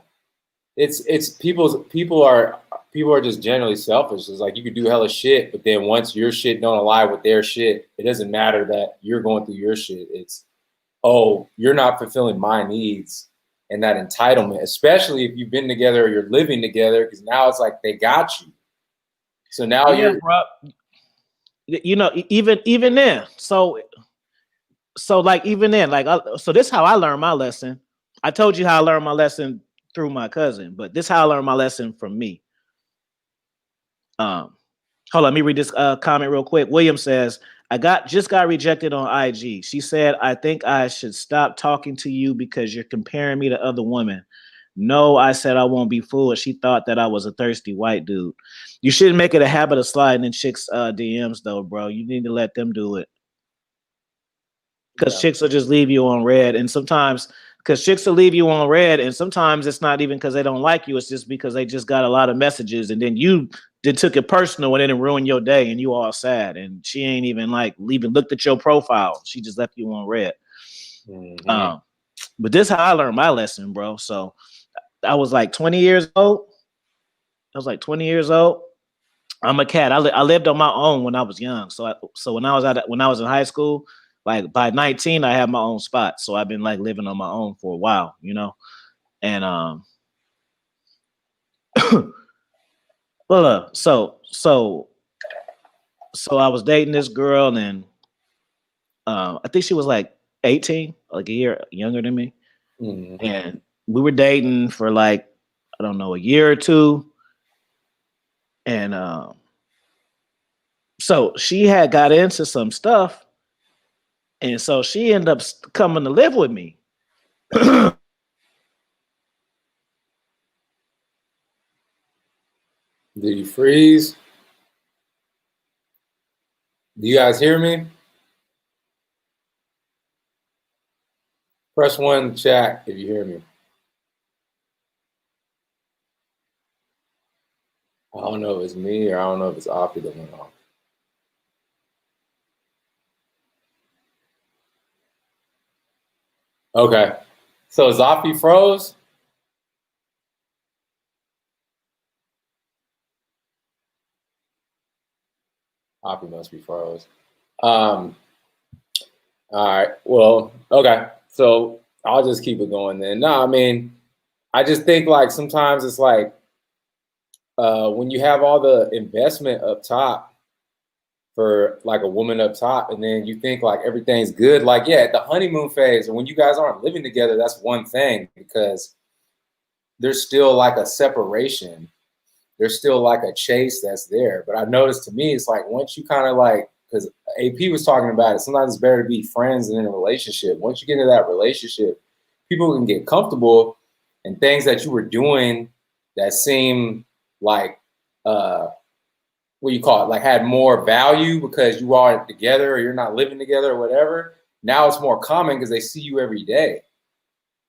it's people are just generally selfish. It's like you could do hella shit, but then once your shit don't align with their shit, it doesn't matter that you're going through your shit. It's, oh, you're not fulfilling my needs, and that entitlement, especially if you've been together or you're living together, because now it's like they got you. So now you're, bro. You know, even then. So like even then, like so this is how I learned my lesson. I told you how I learned my lesson through my cousin, but this is how I learned my lesson from me. Hold on, let me read this comment real quick. William says, I just got rejected on IG. She said, I think I should stop talking to you because you're comparing me to other women. No, I said I won't be fooled. She thought that I was a thirsty white dude. You shouldn't make it a habit of sliding in chicks' DMs though, bro. You need to let them do it. Because chicks will just leave you on red. And sometimes, because chicks will leave you on red, and sometimes it's not even because they don't like you. It's just because they just got a lot of messages, and then you took it personal and it ruined your day, and you all sad. And she ain't even looked at your profile. She just left you on red. mm-hmm. But this is how I learned my lesson, bro. So I was like 20 years old. I'm a cat. I lived on my own when I was young. So when I was in high school, like by 19, I had my own spot. So I've been like living on my own for a while, you know. And well, so I was dating this girl, and I think she was like 18, like a year younger than me. Mm-hmm. And we were dating for like, I don't know, a year or two. And so she had got into some stuff, and so she ended up coming to live with me. Did you freeze? Do you guys hear me? Press 1 in the chat if you hear me. I don't know if it's me or I don't know if it's Oppie that went off. Okay. So Zoffy froze? Oppie must be froze. All right. Well, okay. So I'll just keep it going then. No, I mean, I just think like sometimes it's like when you have all the investment up top for like a woman up top, and then you think like everything's good. Like, yeah, at the honeymoon phase or when you guys aren't living together, that's one thing because there's still like a separation. There's still like a chase that's there. But I noticed to me, it's like once you kind of like, because AP was talking about it, sometimes it's better to be friends than in a relationship. Once you get into that relationship, people can get comfortable and things that you were doing that seem like, what you call it, like had more value because you are together or you're not living together or whatever. Now it's more common because they see you every day.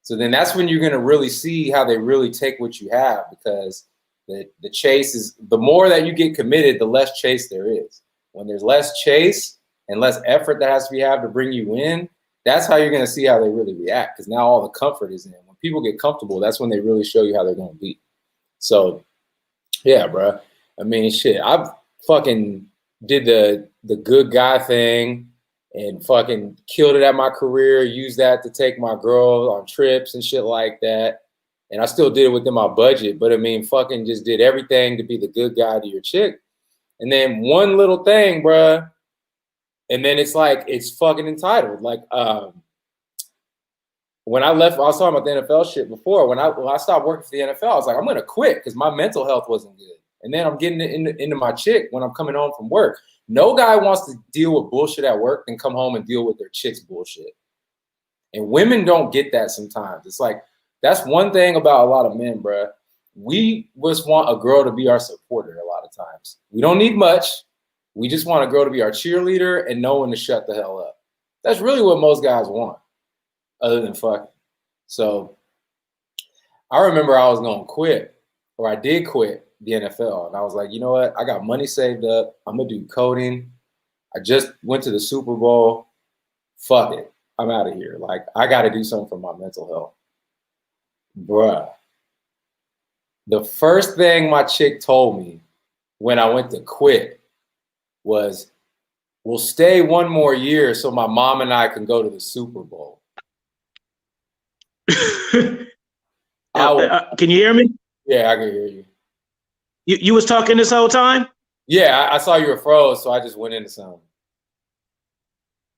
So then that's when you're going to really see how they really take what you have, because the chase is, the more that you get committed, the less chase there is. When there's less chase and less effort that has to be had to bring you in, that's how you're going to see how they really react, because now all the comfort is in. When people get comfortable, that's when they really show you how they're going to be. So, yeah, bro. I mean, shit, I've fucking did the good guy thing and fucking killed it at my career, used that to take my girl on trips and shit like that. And I still did it within my budget, but I mean, fucking just did everything to be the good guy to your chick. And then one little thing, bruh, and then it's like, it's fucking entitled. Like, when I left, I was talking about the NFL shit before. When I stopped working for the NFL, I was like, I'm going to quit because my mental health wasn't good. And then I'm getting into my chick when I'm coming home from work. No guy wants to deal with bullshit at work and come home and deal with their chick's bullshit. And women don't get that sometimes. It's like, that's one thing about a lot of men, bruh. We just want a girl to be our supporter a lot of times. We don't need much. We just want a girl to be our cheerleader and know when to shut the hell up. That's really what most guys want, other than fucking. So I remember I was going to quit, or I did quit the NFL. And I was like, you know what? I got money saved up. I'm going to do coding. I just went to the Super Bowl. Fuck it. I'm out of here. Like, I got to do something for my mental health. Bruh. The first thing my chick told me when I went to quit was, we'll stay one more year so my mom and I can go to the Super Bowl. Can you hear me? Yeah, I can hear you. You was talking this whole time? Yeah, I saw you were froze, so I just went into something.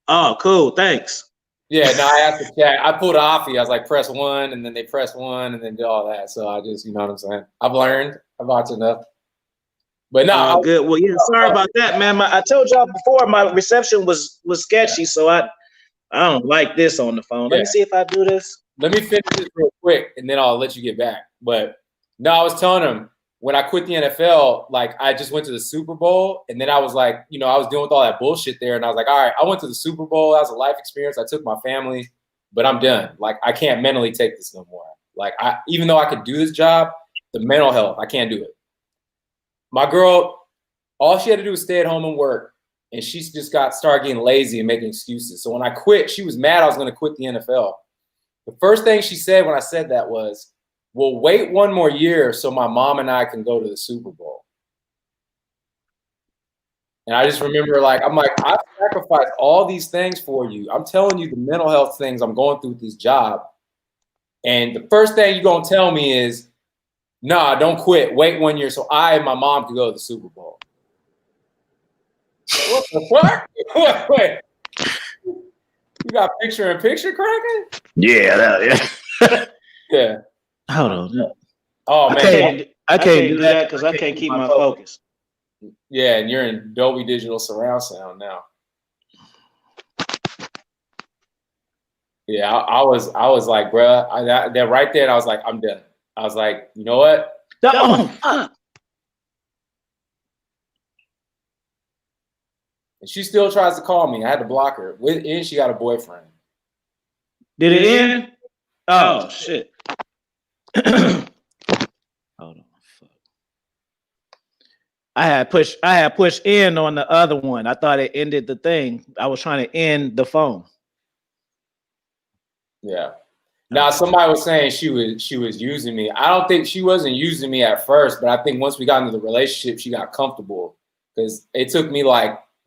Oh, cool. Thanks. Yeah, no, I asked the chat. I pulled offie. I was like, press 1, and then they press 1, and then did all that. So I just, you know what I'm saying? I've learned. I've watched enough. But no, good. Well, yeah, sorry about that, man. I told y'all before my reception was sketchy, so I don't like this on the phone. Let me see if I do this. Let me finish this real quick, and then I'll let you get back. But no, I was telling him when I quit the NFL, like I just went to the Super Bowl, and then I was like, you know, I was dealing with all that bullshit there, and I was like, all right, I went to the Super Bowl. That was a life experience. I took my family, but I'm done. Like, I can't mentally take this no more. Like, even though I could do this job, the mental health, I can't do it. My girl, all she had to do was stay at home and work, and she just started getting lazy and making excuses. So when I quit, she was mad I was going to quit the NFL. The first thing she said when I said that was, we'll wait one more year so my mom and I can go to the Super Bowl. And I just remember, like, I'm like, I've sacrificed all these things for you. I'm telling you the mental health things I'm going through with this job. And the first thing you're going to tell me is, nah, don't quit. Wait 1 year so I and my mom can go to the Super Bowl. What the fuck? Wait. You got picture-in-picture cracking? Yeah. Yeah. Hold on. Oh, man. I can't do that because I can't keep my focus. Yeah, and you're in Dolby Digital surround sound now. Yeah, I was like, bruh, that right there, I was like, I'm done. I was like, you know what? And she still tries to call me. I had to block her. And she got a boyfriend. Did it end? Oh shit. Hold on. Fuck. I had pushed end on the other one. I thought it ended the thing. I was trying to end the phone. Yeah. Now somebody was saying she was using me. I don't think she wasn't using me at first, but I think once we got into the relationship, she got comfortable because it took me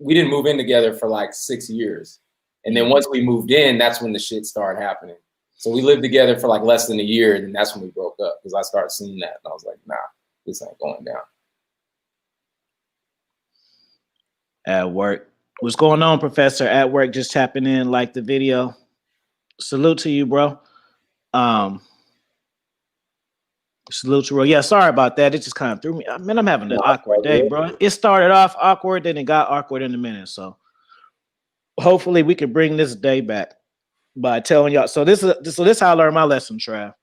we didn't move in together for 6 years. And then once we moved in, that's when the shit started happening. So we lived together for less than a year, and then that's when we broke up because I started seeing that. And I was like, nah, this ain't going down. At work. What's going on, Professor? At work, just tapping in, like the video. Salute to you, bro. Salute to you, bro. Yeah, sorry about that. It just kind of threw me. Man, I'm having an awkward day, bro. It started off awkward, then it got awkward in a minute. So hopefully we can bring this day back by telling y'all. So this is how I learned my lesson, Trav.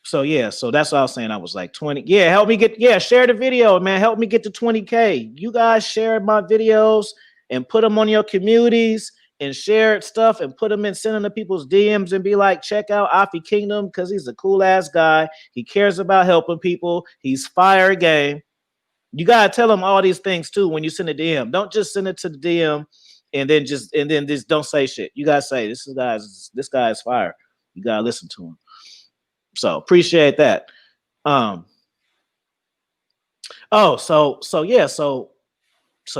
So that's what I was saying. I was like 20. Yeah, help me share the video, man. Help me get to 20K. You guys share my videos and put them on your communities and share stuff and put them in, send them to people's DMs and be like, check out Afi Kingdom because he's a cool ass guy. He cares about helping people. He's fire game. You gotta tell him all these things too when you send a DM. Don't just send it to the DM and then just don't say shit. You gotta say this guy is fire. You gotta listen to him. So appreciate that. So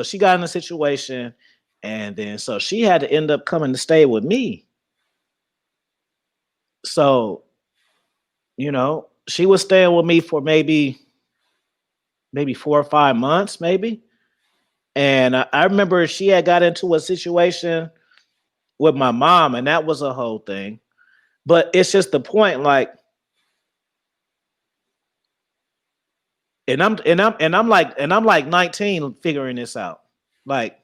she got in a situation, and then so she had to end up coming to stay with me. So, she was staying with me for maybe 4 or 5 months, maybe. And I remember she had got into a situation with my mom, and that was a whole thing. But it's just the point, I'm like 19 figuring this out. Like,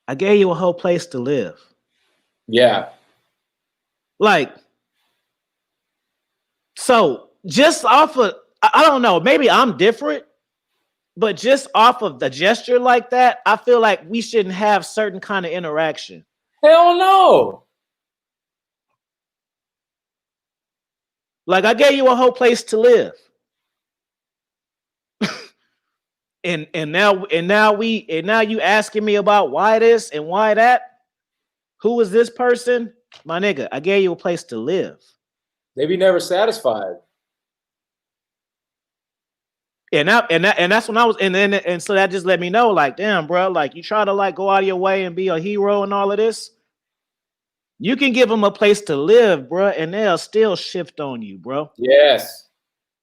I gave you a whole place to live. Yeah. Like, so just off of, I don't know, maybe I'm different, but just off of the gesture like that, I feel like we shouldn't have certain kind of interaction. Hell no. Like, I gave you a whole place to live. and now you asking me about why this and why that? Who is this person? My nigga, I gave you a place to live. They be never satisfied. And that's when I was, and so that just let me know, like, damn, bro, like you try to like go out of your way and be a hero and all of this. You can give them a place to live, bro, and they'll still shift on you, bro. Yes.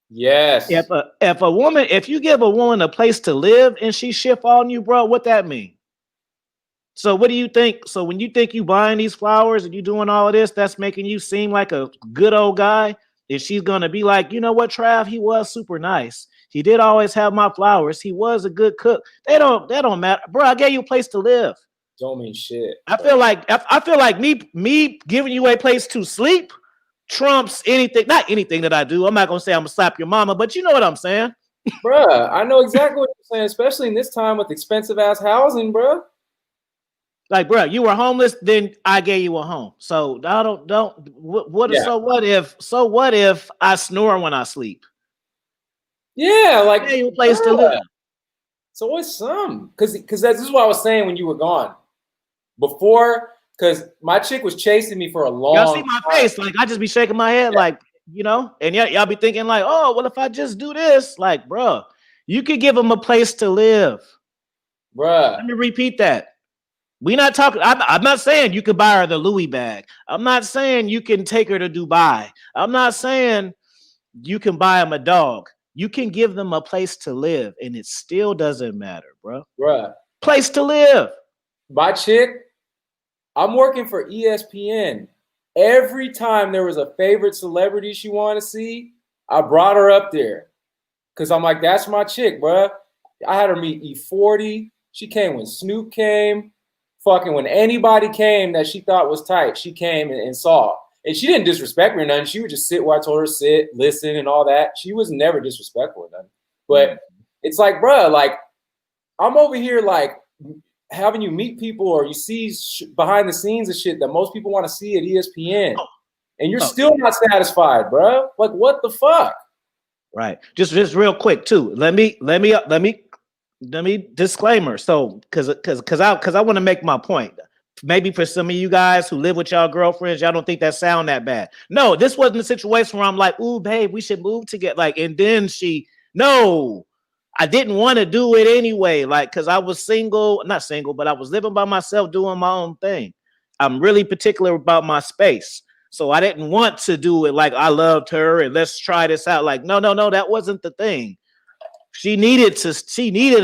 Yes. If you give a woman a place to live and she shift on you, bro, what that mean? So what do you think? So when you think you buying these flowers and you doing all of this, that's making you seem like a good old guy. And she's gonna be like, you know what, Trav, he was super nice. He did always have my flowers. He was a good cook. They don't matter, bro. I gave you a place to live. Don't mean shit. I feel like me giving you a place to sleep trumps anything. Not anything that I do. I'm not gonna say I'm gonna slap your mama, but you know what I'm saying, Bruh, I know exactly what you're saying, especially in this time with expensive ass housing, bruh. like, bro, you were homeless, then I gave you a home. So I don't what Yeah. so what if I snore when I sleep? Yeah, like, I gave you a place to live. it's always some. Because this is what I was saying when you were gone. Before, because my chick was chasing me for a long Y'all see my time. face, like I just be shaking my head, like, you know, and y'all be thinking like, oh, well, if I just do this, like, bro, you could give them a place to live. Bruh. Let me repeat that. We not talking. I'm not saying you could buy her the Louis bag. I'm not saying you can take her to Dubai. I'm not saying you can buy them a dog. You can give them a place to live, and it still doesn't matter, bro. Bruh. Place to live. My chick, I'm working for ESPN. Every time there was a favorite celebrity she wanted to see, I brought her up there. Because I'm like, that's my chick, bruh. I had her meet E40. She came when Snoop came. Fucking when anybody came that she thought was tight, she came and saw. And she didn't disrespect me or nothing. She would just sit where I told her to sit, listen, and all that. She was never disrespectful or nothing. But it's like, bruh, like, I'm over here, like, having you meet people or you see behind the scenes of shit that most people want to see at ESPN. And you're still not satisfied, bruh. Like, what the fuck? Right. Just real quick, too. Let me disclaimer. So, because I want to make my point. Maybe for some of you guys who live with y'all girlfriends, y'all don't think that sound that bad. No, this wasn't a situation where I'm like, ooh, babe, we should move together. Like, and then no, I didn't want to do it anyway. Like, because I was not single, but I was living by myself doing my own thing. I'm really particular about my space. So I didn't want to do it like I loved her and let's try this out. Like, no, that wasn't the thing. She needed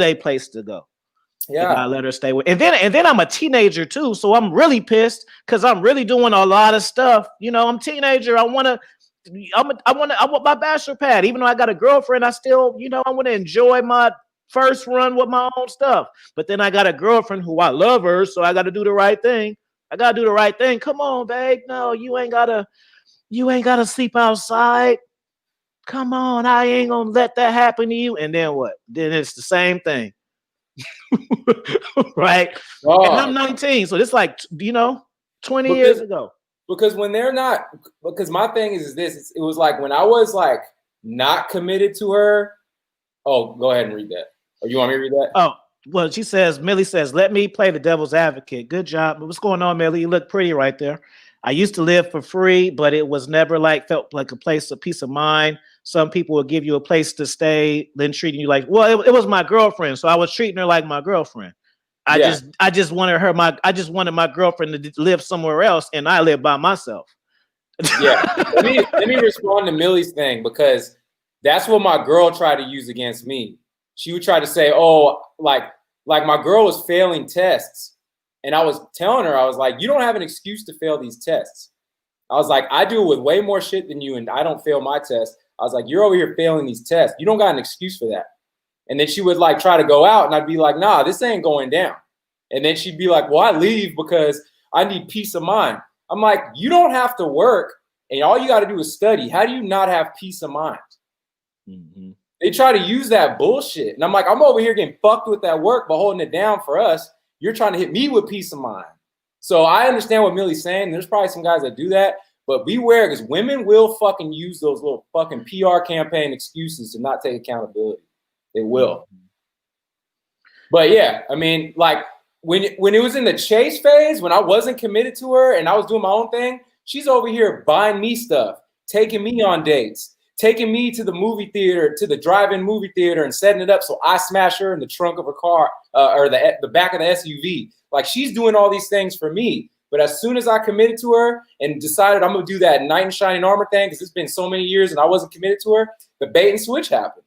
a place to go. Yeah. And I let her stay with. And then I'm a teenager too, so I'm really pissed because I'm really doing a lot of stuff. You know, I'm a teenager. I want my bachelor pad. Even though I got a girlfriend, I still, you know, I want to enjoy my first run with my own stuff. But then I got a girlfriend who I love her, so I got to do the right thing. Come on, babe. No, you ain't gotta sleep outside. Come on, I ain't gonna let that happen to you. And then what? Then it's the same thing. Right? Oh. And I'm 19, so it's like, you know, 20 years ago. Because when they're not, because my thing is this, it was like when I was like not committed to her. Oh, go ahead and read that. Or you want me to read that? Oh, well, Millie says, let me play the devil's advocate. Good job. What's going on, Millie? You look pretty right there. I used to live for free, but it was never felt like a peace of mind. Some people will give you a place to stay, then treating you like, well, it was my girlfriend, so I was treating her like my girlfriend. I just wanted my girlfriend to live somewhere else, and I live by myself. Yeah, let me respond to Millie's thing, because that's what my girl tried to use against me. She would try to say, oh, like my girl was failing tests. And I was telling her, I was like, you don't have an excuse to fail these tests. I was like, I do it with way more shit than you, and I don't fail my test. I was like, you're over here failing these tests. You don't got an excuse for that. And then she would like try to go out, and I'd be like, nah, this ain't going down. And then she'd be like, well, I leave because I need peace of mind. I'm like, you don't have to work, and all you got to do is study. How do you not have peace of mind? Mm-hmm. They try to use that bullshit. And I'm like, I'm over here getting fucked with that work, but holding it down for us. You're trying to hit me with peace of mind. So I understand what Millie's saying. There's probably some guys that do that, but beware, because women will fucking use those little fucking PR campaign excuses to not take accountability. They will. But yeah, I mean, like when it was in the chase phase, when I wasn't committed to her and I was doing my own thing, she's over here buying me stuff, taking me on dates, taking me to the movie theater, to the drive-in movie theater, and setting it up so I smash her in the trunk of her car or the back of the SUV. Like, she's doing all these things for me. But as soon as I committed to her and decided I'm going to do that knight in shining armor thing, because it's been so many years and I wasn't committed to her, the bait and switch happened.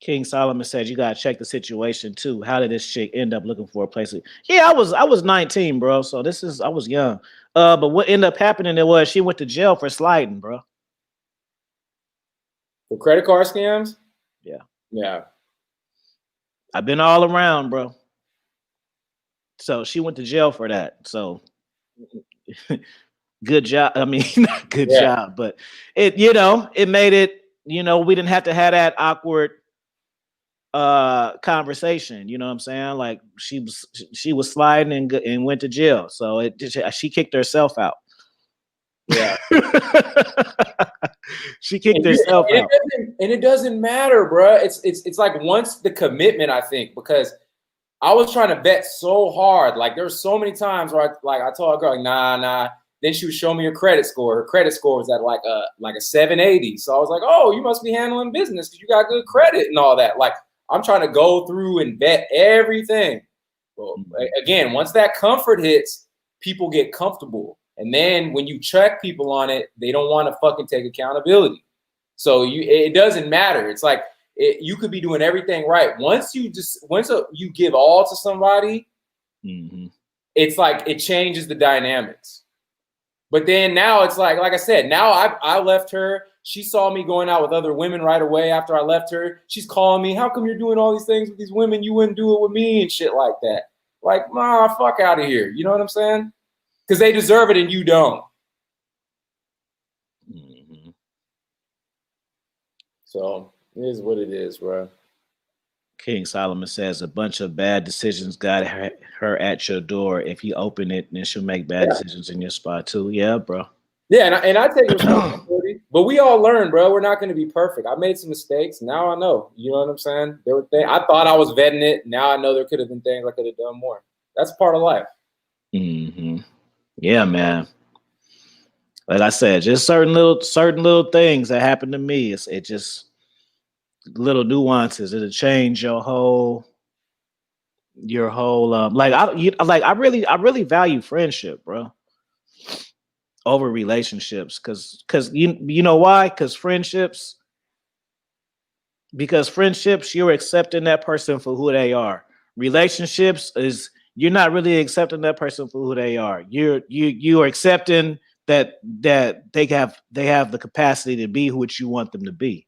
King Solomon said you gotta check the situation too. How did this chick end up looking for a place? Yeah, I was 19, bro. So I was young. But what ended up happening there was she went to jail for sliding, bro. For credit card scams? Yeah. Yeah. I've been all around, bro. So she went to jail for that. So good job. I mean, not good job, but it made it, we didn't have to have that awkward conversation. You know what I'm saying? Like she was sliding and went to jail. So she kicked herself out. Yeah. She kicked herself out. And it doesn't matter, bro. It's like once the commitment, I think, because I was trying to vet so hard. Like there's so many times where I told a girl, like, nah. Then she would show me her credit score. Her credit score was at like a 780. So I was like, oh, you must be handling business because you got good credit and all that. Like I'm trying to go through and vet everything. Well, again, once that comfort hits, people get comfortable. And then when you check people on it, they don't want to fucking take accountability. So it doesn't matter. It's like you could be doing everything right. Once you give all to somebody, it's like it changes the dynamics. But then now it's like I said, now I left her. She saw me going out with other women right away after I left her. She's calling me, how come you're doing all these things with these women? You wouldn't do it with me and shit like that. Like, nah, fuck out of here. You know what I'm saying? Because they deserve it and you don't. So it is what it is, bro. King Solomon says a bunch of bad decisions got her at your door. If you open it, then she'll make bad decisions in your spot too. Yeah, bro. Yeah, and I take responsibility. But we all learn, bro. We're not going to be perfect. I made some mistakes. Now I know. You know what I'm saying? There were things I thought I was vetting it. Now I know there could have been things I could have done more. That's part of life. Yeah, man. Like I said, just certain little things that happen to me. It just little nuances. It'll change your whole I really value friendship, bro, over relationships. Because you know why? Because friendships, you're accepting that person for who they are. Relationships is you're not really accepting that person for who they are. You are accepting that they have the capacity to be what you want them to be.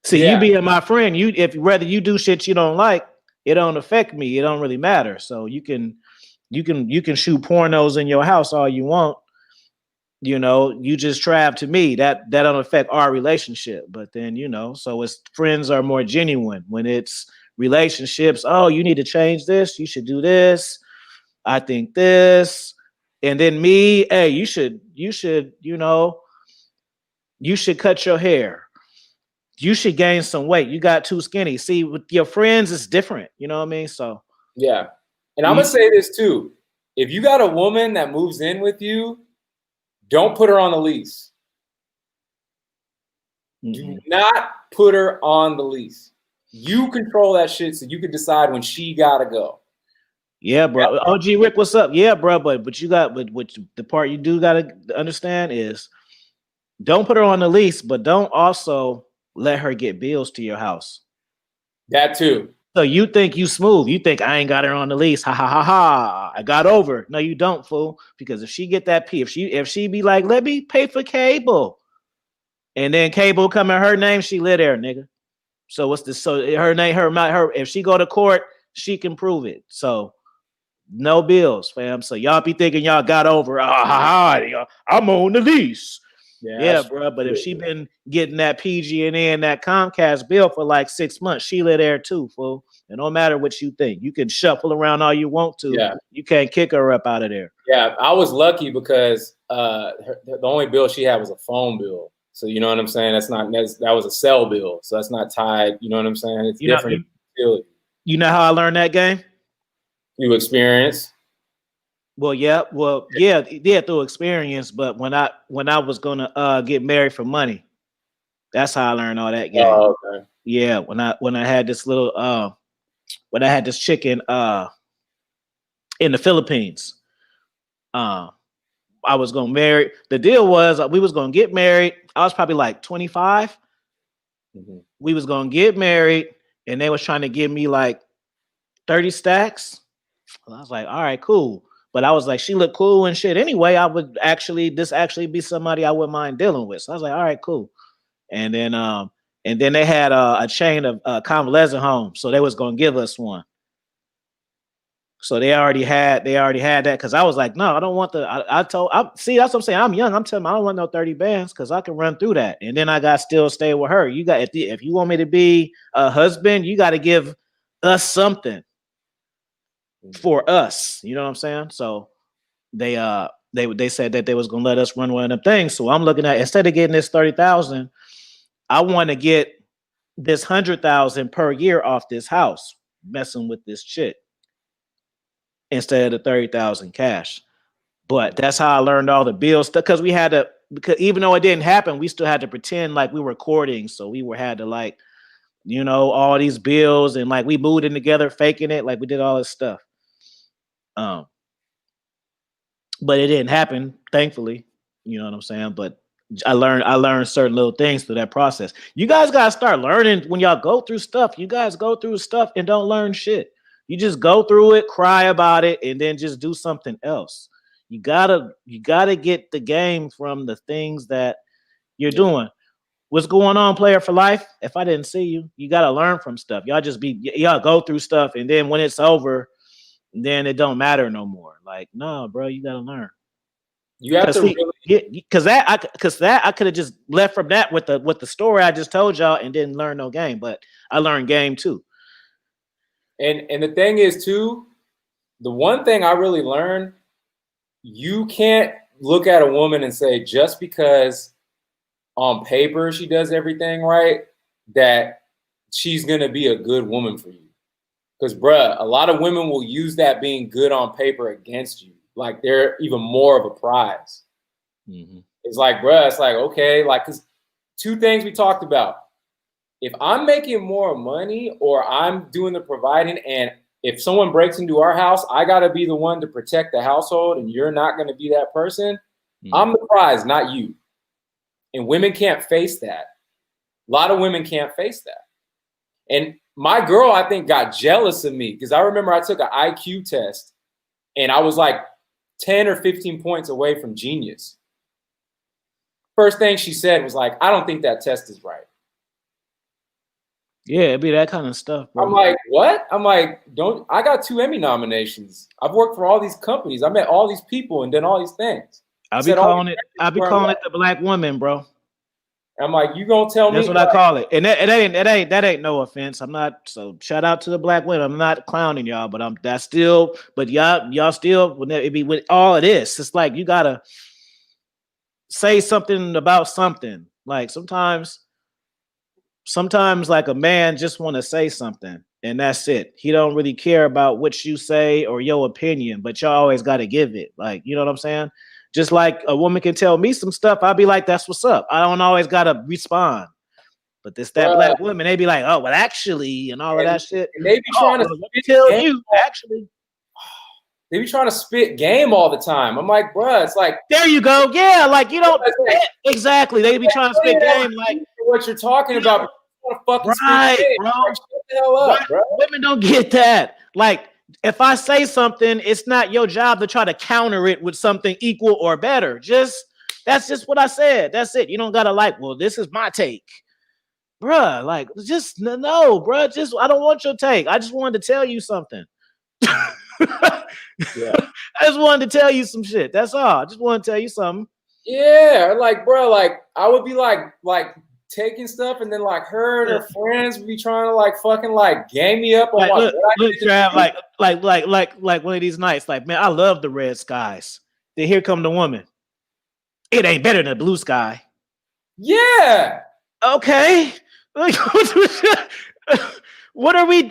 See, you being my friend, if whether you do shit you don't like, it don't affect me. It don't really matter. So you can shoot pornos in your house all you want. You just Trav to me. That don't affect our relationship. But then, so it's friends are more genuine. When it's relationships, oh, you need to change this. You should do this. I think this. And then me, hey, you should cut your hair. You should gain some weight. You got too skinny. See, with your friends, it's different. You know what I mean? So yeah. And I'm gonna say this too. If you got a woman that moves in with you, don't put her on the lease. Do not put her on the lease. You control that shit so you can decide when she gotta go. Yeah, bro. OG Rick, what's up? Yeah, bro. But you got but the part you do gotta understand is don't put her on the lease, but don't also let her get bills to your house. That too. So you think you smooth? You think I ain't got her on the lease? Ha ha ha ha! I got over. No, you don't, fool. Because if she get that P, if she be like, let me pay for cable, and then cable come in her name, she live there, nigga. So what's this? So her name, her. If she go to court, she can prove it. So no bills, fam. So y'all be thinking y'all got over. Ah ha ha! I'm on the lease. Yeah, bro. But if she been getting that PG&E and that Comcast bill for like 6 months, she live there too, fool. And no matter what you think, you can shuffle around all you want to. Yeah. You can't kick her up out of there. Yeah, I was lucky because the only bill she had was a phone bill. So you know what I'm saying? That was a cell bill. So that's not tied. You know what I'm saying? It's different. You know how I learned that game? You experience. Well, yeah, through experience. But when I was gonna get married for money, that's how I learned all that game. Oh, okay. Yeah, when I had this little when I had this chicken in the Philippines, I was gonna marry. The deal was we was gonna get married. I was probably like 25. Mm-hmm. We was gonna get married, and they was trying to give me like 30 stacks. Well, I was like, all right, cool. But I was like, she looked cool and shit. Anyway, this actually be somebody I wouldn't mind dealing with. So I was like, all right, cool. And then they had a chain of convalescent homes, so they was gonna give us one. So they already had that because I was like, no, I don't want that's what I'm saying. I'm young. I'm telling them I don't want no 30 bands because I can run through that. And then I got still stay with her. You got if you want me to be a husband, you got to give us something for us. You know what I'm saying? So they said that they was gonna let us run one of them things. So I'm looking at, instead of getting this 30,000, I want to get this 100,000 per year off this house, messing with this chick, instead of the 30,000 cash. But that's how I learned all the bills stuff, because even though it didn't happen, we still had to pretend like we were courting. So we had to like, all these bills, and like we moved in together, faking it, like we did all this stuff. But it didn't happen, thankfully. You know what I'm saying? But I learned certain little things through that process. You guys gotta start learning when y'all go through stuff. You guys go through stuff and don't learn shit. You just go through it, cry about it, and then just do something else. You gotta get the game from the things that you're doing. What's going on, player for life? If I didn't see you, you gotta learn from stuff. Y'all go through stuff, and then when it's over, then it don't matter no more. Like, no, bro, you gotta learn. You have to because I could have just left from that with the story I just told y'all and didn't learn no game, but I learned game too. And the thing is too, the one thing I really learned, you can't look at a woman and say just because on paper she does everything right that she's gonna be a good woman for you. Because, bruh, a lot of women will use that being good on paper against you. Like, they're even more of a prize. Mm-hmm. It's like, bruh, it's like, okay, like, because two things we talked about. If I'm making more money or I'm doing the providing, and if someone breaks into our house, I got to be the one to protect the household, and you're not going to be that person. Mm-hmm. I'm the prize, not you. And women can't face that. A lot of women can't face that. And my girl, I think, got jealous of me because I remember I took an IQ test and I was like 10 or 15 points away from genius. First thing she said was like, I don't think that test is right. Yeah, it'd be that kind of stuff, bro. I'm like, what? I'm like, I got 2 Emmy nominations. I've worked for all these companies. I met all these people and done all these things. I'll be calling it the black woman, bro. I'm like, you gonna tell me? That's what I call it. And that ain't no offense. I'm not, so shout out to the black women. I'm not clowning y'all, but y'all still, when it be with all of this, it's like you gotta say something about something. Like sometimes like a man just want to say something and that's it. He don't really care about what you say or your opinion, but y'all always got to give it. Like, you know what I'm saying? Just like a woman can tell me some stuff, I'll be like, that's what's up. I don't always got to respond. But black woman, they be like, oh, well, actually, and all of that shit. And they be trying to tell you, actually. They be trying to spit game all the time. I'm like, bruh, it's like. There you go. Yeah, like, you don't. Exactly. They be trying to spit game like. What you're talking about. want to fucking Right, speak. bro. Like, shut the hell up, bro. Women don't get that. Like, if I say something, it's not your job to try to counter it with something equal or better. That's just what I said. That's it. You don't gotta like, well, this is my take. Bruh, like, just no, bruh. Just I don't want your take. I just wanted to tell you something. Yeah. I just wanted to tell you some shit. That's all. I just want to tell you something. Yeah, like, bro, like I would be like taking stuff, and then like her and her friends would be trying to like fucking like gang me up on Like, what look, Trav, like one of these nights. Like, man, I love the red skies. Then here come the woman. It ain't better than blue sky. Yeah. Okay. Like, what are we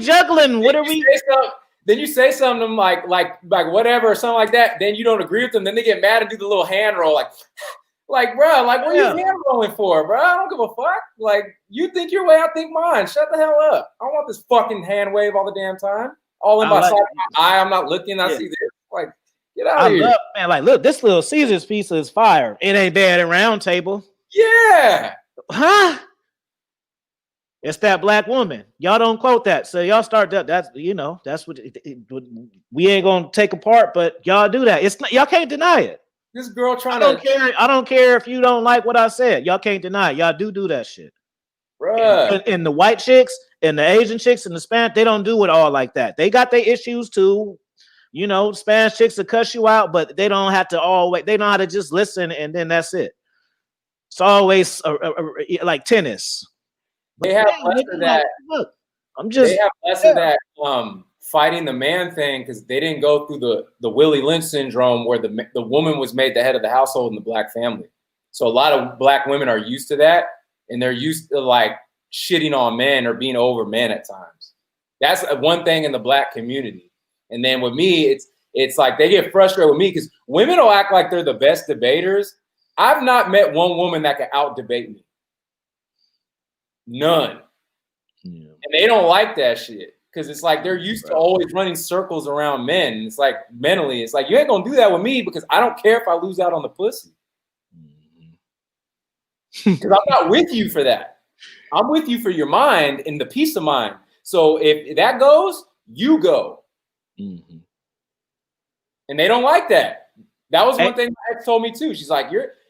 juggling? What are we? Then you say something like whatever or something like that. Then you don't agree with them. Then they get mad and do the little hand roll, like bro, like what are you hand rolling for, bro? I don't give a fuck. Like you think your way, I think mine. Shut the hell up. I don't want this fucking hand wave all the damn time. All in my side of my eye. I'm not looking. I see this. Like get out of here. Man, like look, this little Caesar's pizza is fire. It ain't bad at round table. Yeah. Huh? It's that black woman. Y'all don't quote that. So y'all start that. That's that's what we ain't gonna take apart, but y'all do that. It's not, y'all can't deny it. This girl trying I don't care if you don't like what I said. Y'all can't deny it. Y'all do that shit. Bruh. And the white chicks and the Asian chicks and the Spanish, they don't do it all like that. They got their issues too. Spanish chicks will cuss you out, but they don't have to always. They know how to just listen, and then that's it. It's always like tennis. They have less of that. Look, they have less of that fighting the man thing because they didn't go through the Willie Lynch syndrome where the woman was made the head of the household in the black family. So a lot of black women are used to that, and they're used to like shitting on men or being over men at times. That's one thing in the black community. And then with me, it's like they get frustrated with me because women will act like they're the best debaters. I've not met one woman that can out debate me. None. Yeah. And they don't like that shit because it's like they're used to always running circles around men. And it's like mentally, it's like you ain't gonna do that with me because I don't care if I lose out on the pussy. Because I'm not with you for that. I'm with you for your mind and the peace of mind. So if that goes, you go. Mm-hmm. And they don't like that. That was one thing my ex told me too. She's like,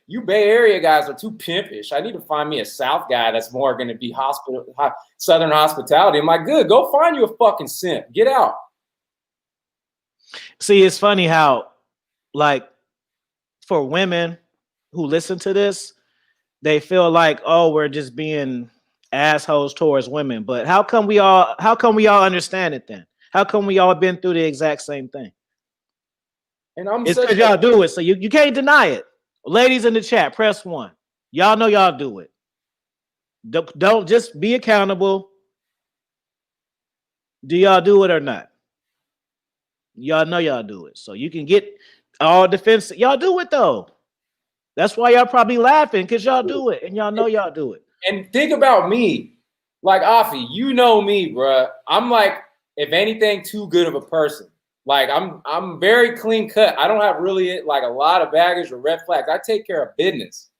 you Bay Area guys are too pimpish. I need to find me a South guy that's more going to be Southern hospitality. I'm like, good, go find you a fucking simp. Get out. See, it's funny how, like, for women who listen to this, they feel like, oh, we're just being assholes towards women. But how come we all understand it then? How come we all been through the exact same thing? And it's because y'all do it, so you can't deny it. Ladies in the chat, press 1. Y'all know y'all do it. Don't just be accountable. Do y'all do it or not? Y'all know y'all do it. So you can get all defensive. Y'all do it though. That's why y'all probably laughing because y'all do it and y'all know y'all do it. And think about me. Like Afi, you know me, bruh. I'm like, if anything, too good of a person. Like I'm very clean cut. I don't have really like a lot of baggage or red flags. I take care of business.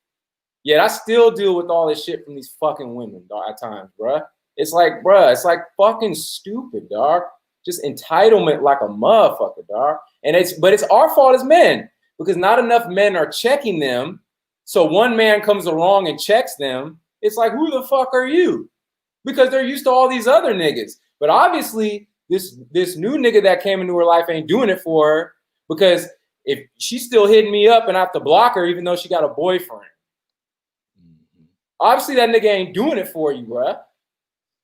Yet I still deal with all this shit from these fucking women at times, bruh. It's like fucking stupid, dog. Just entitlement like a motherfucker, dog. But it's our fault as men because not enough men are checking them. So one man comes along and checks them. It's like, who the fuck are you? Because they're used to all these other niggas. But obviously, this new nigga that came into her life ain't doing it for her because if she's still hitting me up and I have to block her even though she got a boyfriend. Mm-hmm. Obviously, that nigga ain't doing it for you, bruh.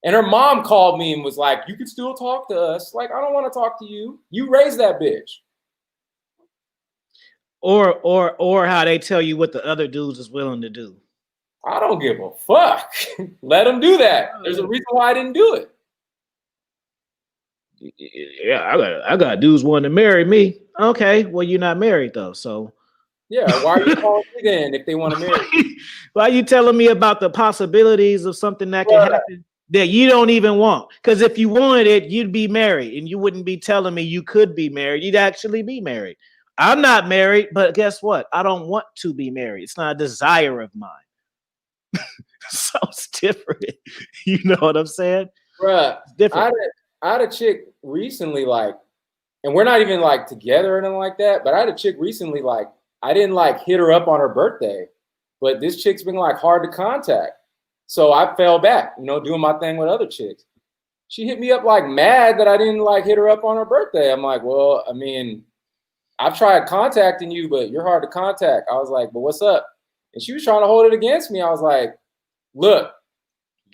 And her mom called me and was like, you can still talk to us. Like, I don't want to talk to you. You raised that bitch. Or how they tell you what the other dudes is willing to do. I don't give a fuck. Let them do that. There's a reason why I didn't do it. Yeah, I got dudes wanting to marry me. Okay, well, you're not married though, so yeah. Why are you calling me then if they want to marry? Why are you telling me about the possibilities of something that can happen that you don't even want? Because if you wanted it, you'd be married, and you wouldn't be telling me you could be married. You'd actually be married. I'm not married, but guess what? I don't want to be married. It's not a desire of mine. So it's different. You know what I'm saying? Bruh, It's different. I had a chick recently, like, and we're not even like together or anything like that, but I had a chick recently, like, I didn't like hit her up on her birthday, but this chick's been like hard to contact. So I fell back, you know, doing my thing with other chicks. She hit me up like mad that I didn't like hit her up on her birthday. I'm like, well, I mean, I've tried contacting you, but you're hard to contact. I was like, but what's up? And she was trying to hold it against me. I was like, look,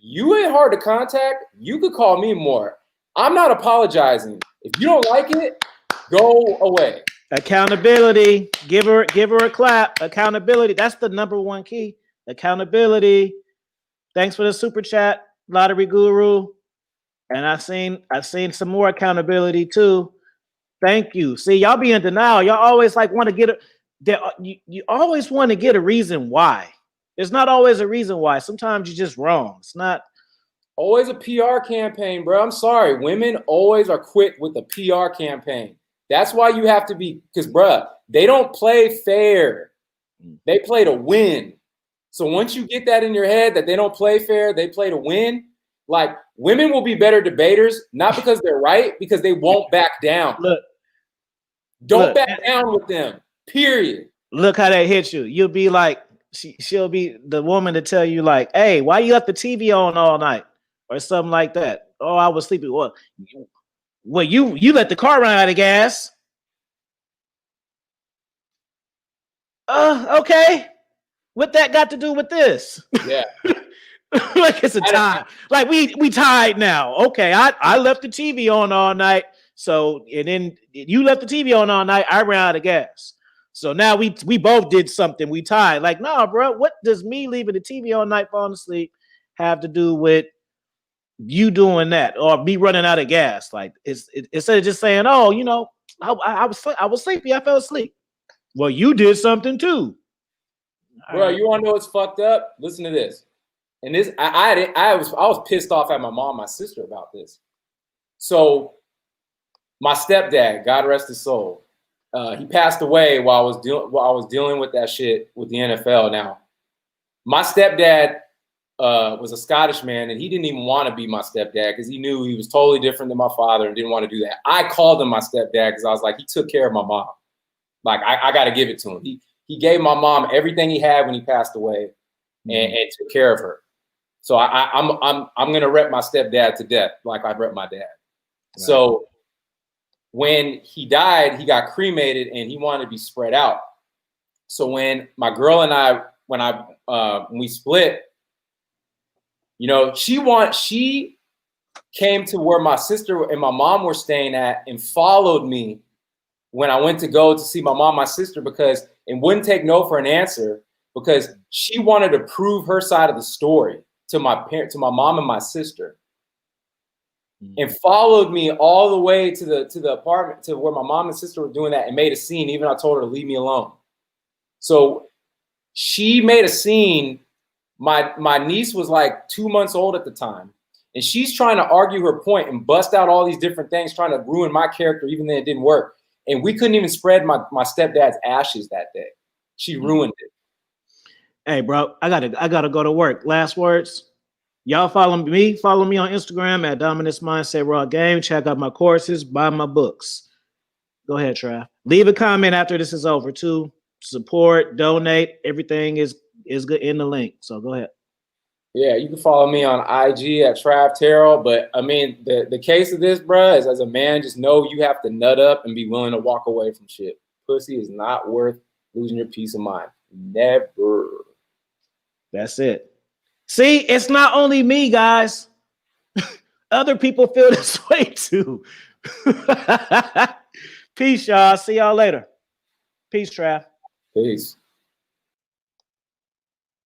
you ain't hard to contact. You could call me more. I'm not apologizing. If you don't like it, go away. Accountability. Give her a clap. Accountability. That's the number one key. Accountability. Thanks for the super chat, Lottery Guru. And I've seen some more accountability too. Thank you. See, y'all be in denial. Y'all always like want to get you always want to get a reason why. There's not always a reason why. Sometimes you're just wrong. It's not always a PR campaign, bro. I'm sorry. Women always are quick with the PR campaign. That's why you have to be, because, bro, they don't play fair. They play to win. So once you get that in your head that they don't play fair, they play to win. Like, women will be better debaters, not because they're right, because they won't back down. Don't back down with them, period. Look how that hits you. You'll be like, she'll be the woman to tell you like, hey, why you left the TV on all night? Or something like that. Oh, I was sleeping. Well, you let the car run out of gas. Okay. What that got to do with this? Yeah. Like it's a tie. Like we tied now. Okay, I left the TV on all night. So and then you left the TV on all night. I ran out of gas. So now we both did something. We tied. Like, nah, bro. What does me leaving the TV all night falling asleep have to do with you doing that or me running out of gas? Like instead of just saying, oh, you know, I was sleepy. I fell asleep. Well, you did something too. Bro, you want to know what's fucked up? Listen to this. And this, I was pissed off at my mom, and my sister about this. So, my stepdad, God rest his soul, he passed away while I was dealing with that shit with the NFL. Now, my stepdad was a Scottish man, and he didn't even want to be my stepdad because he knew he was totally different than my father and didn't want to do that. I called him my stepdad because I was like, he took care of my mom. Like, I got to give it to him. He gave my mom everything he had when he passed away, and took care of her. So I'm gonna rep my stepdad to death, like I rep my dad. Right. So when he died, he got cremated, and he wanted to be spread out. So when my girl and I, when we split, you know, she came to where my sister and my mom were staying at and followed me when I went to go to see my mom, my sister, because and wouldn't take no for an answer because she wanted to prove her side of the story to my mom and my sister, and followed me all the way to the apartment to where my mom and sister were doing that and made a scene. Even I told her to leave me alone. So she made a scene. My niece was like 2 months old at the time, and she's trying to argue her point and bust out all these different things, trying to ruin my character, even though it didn't work. And we couldn't even spread my stepdad's ashes that day. She ruined it. Hey, bro, I gotta go to work. Last words. Y'all follow me on Instagram at Dominance Mindset Raw Game. Check out my courses, buy my books. Go ahead, Trav. Leave a comment after this is over too. Support, donate, everything is good in the link. So go ahead. Yeah, you can follow me on IG at Trav Terrell. But I mean, the case of this, bro, is as a man, just know you have to nut up and be willing to walk away from shit. Pussy is not worth losing your peace of mind. Never. That's it. See, it's not only me, guys. Other people feel this way too. Peace, y'all. See y'all later. Peace, Trav. Peace.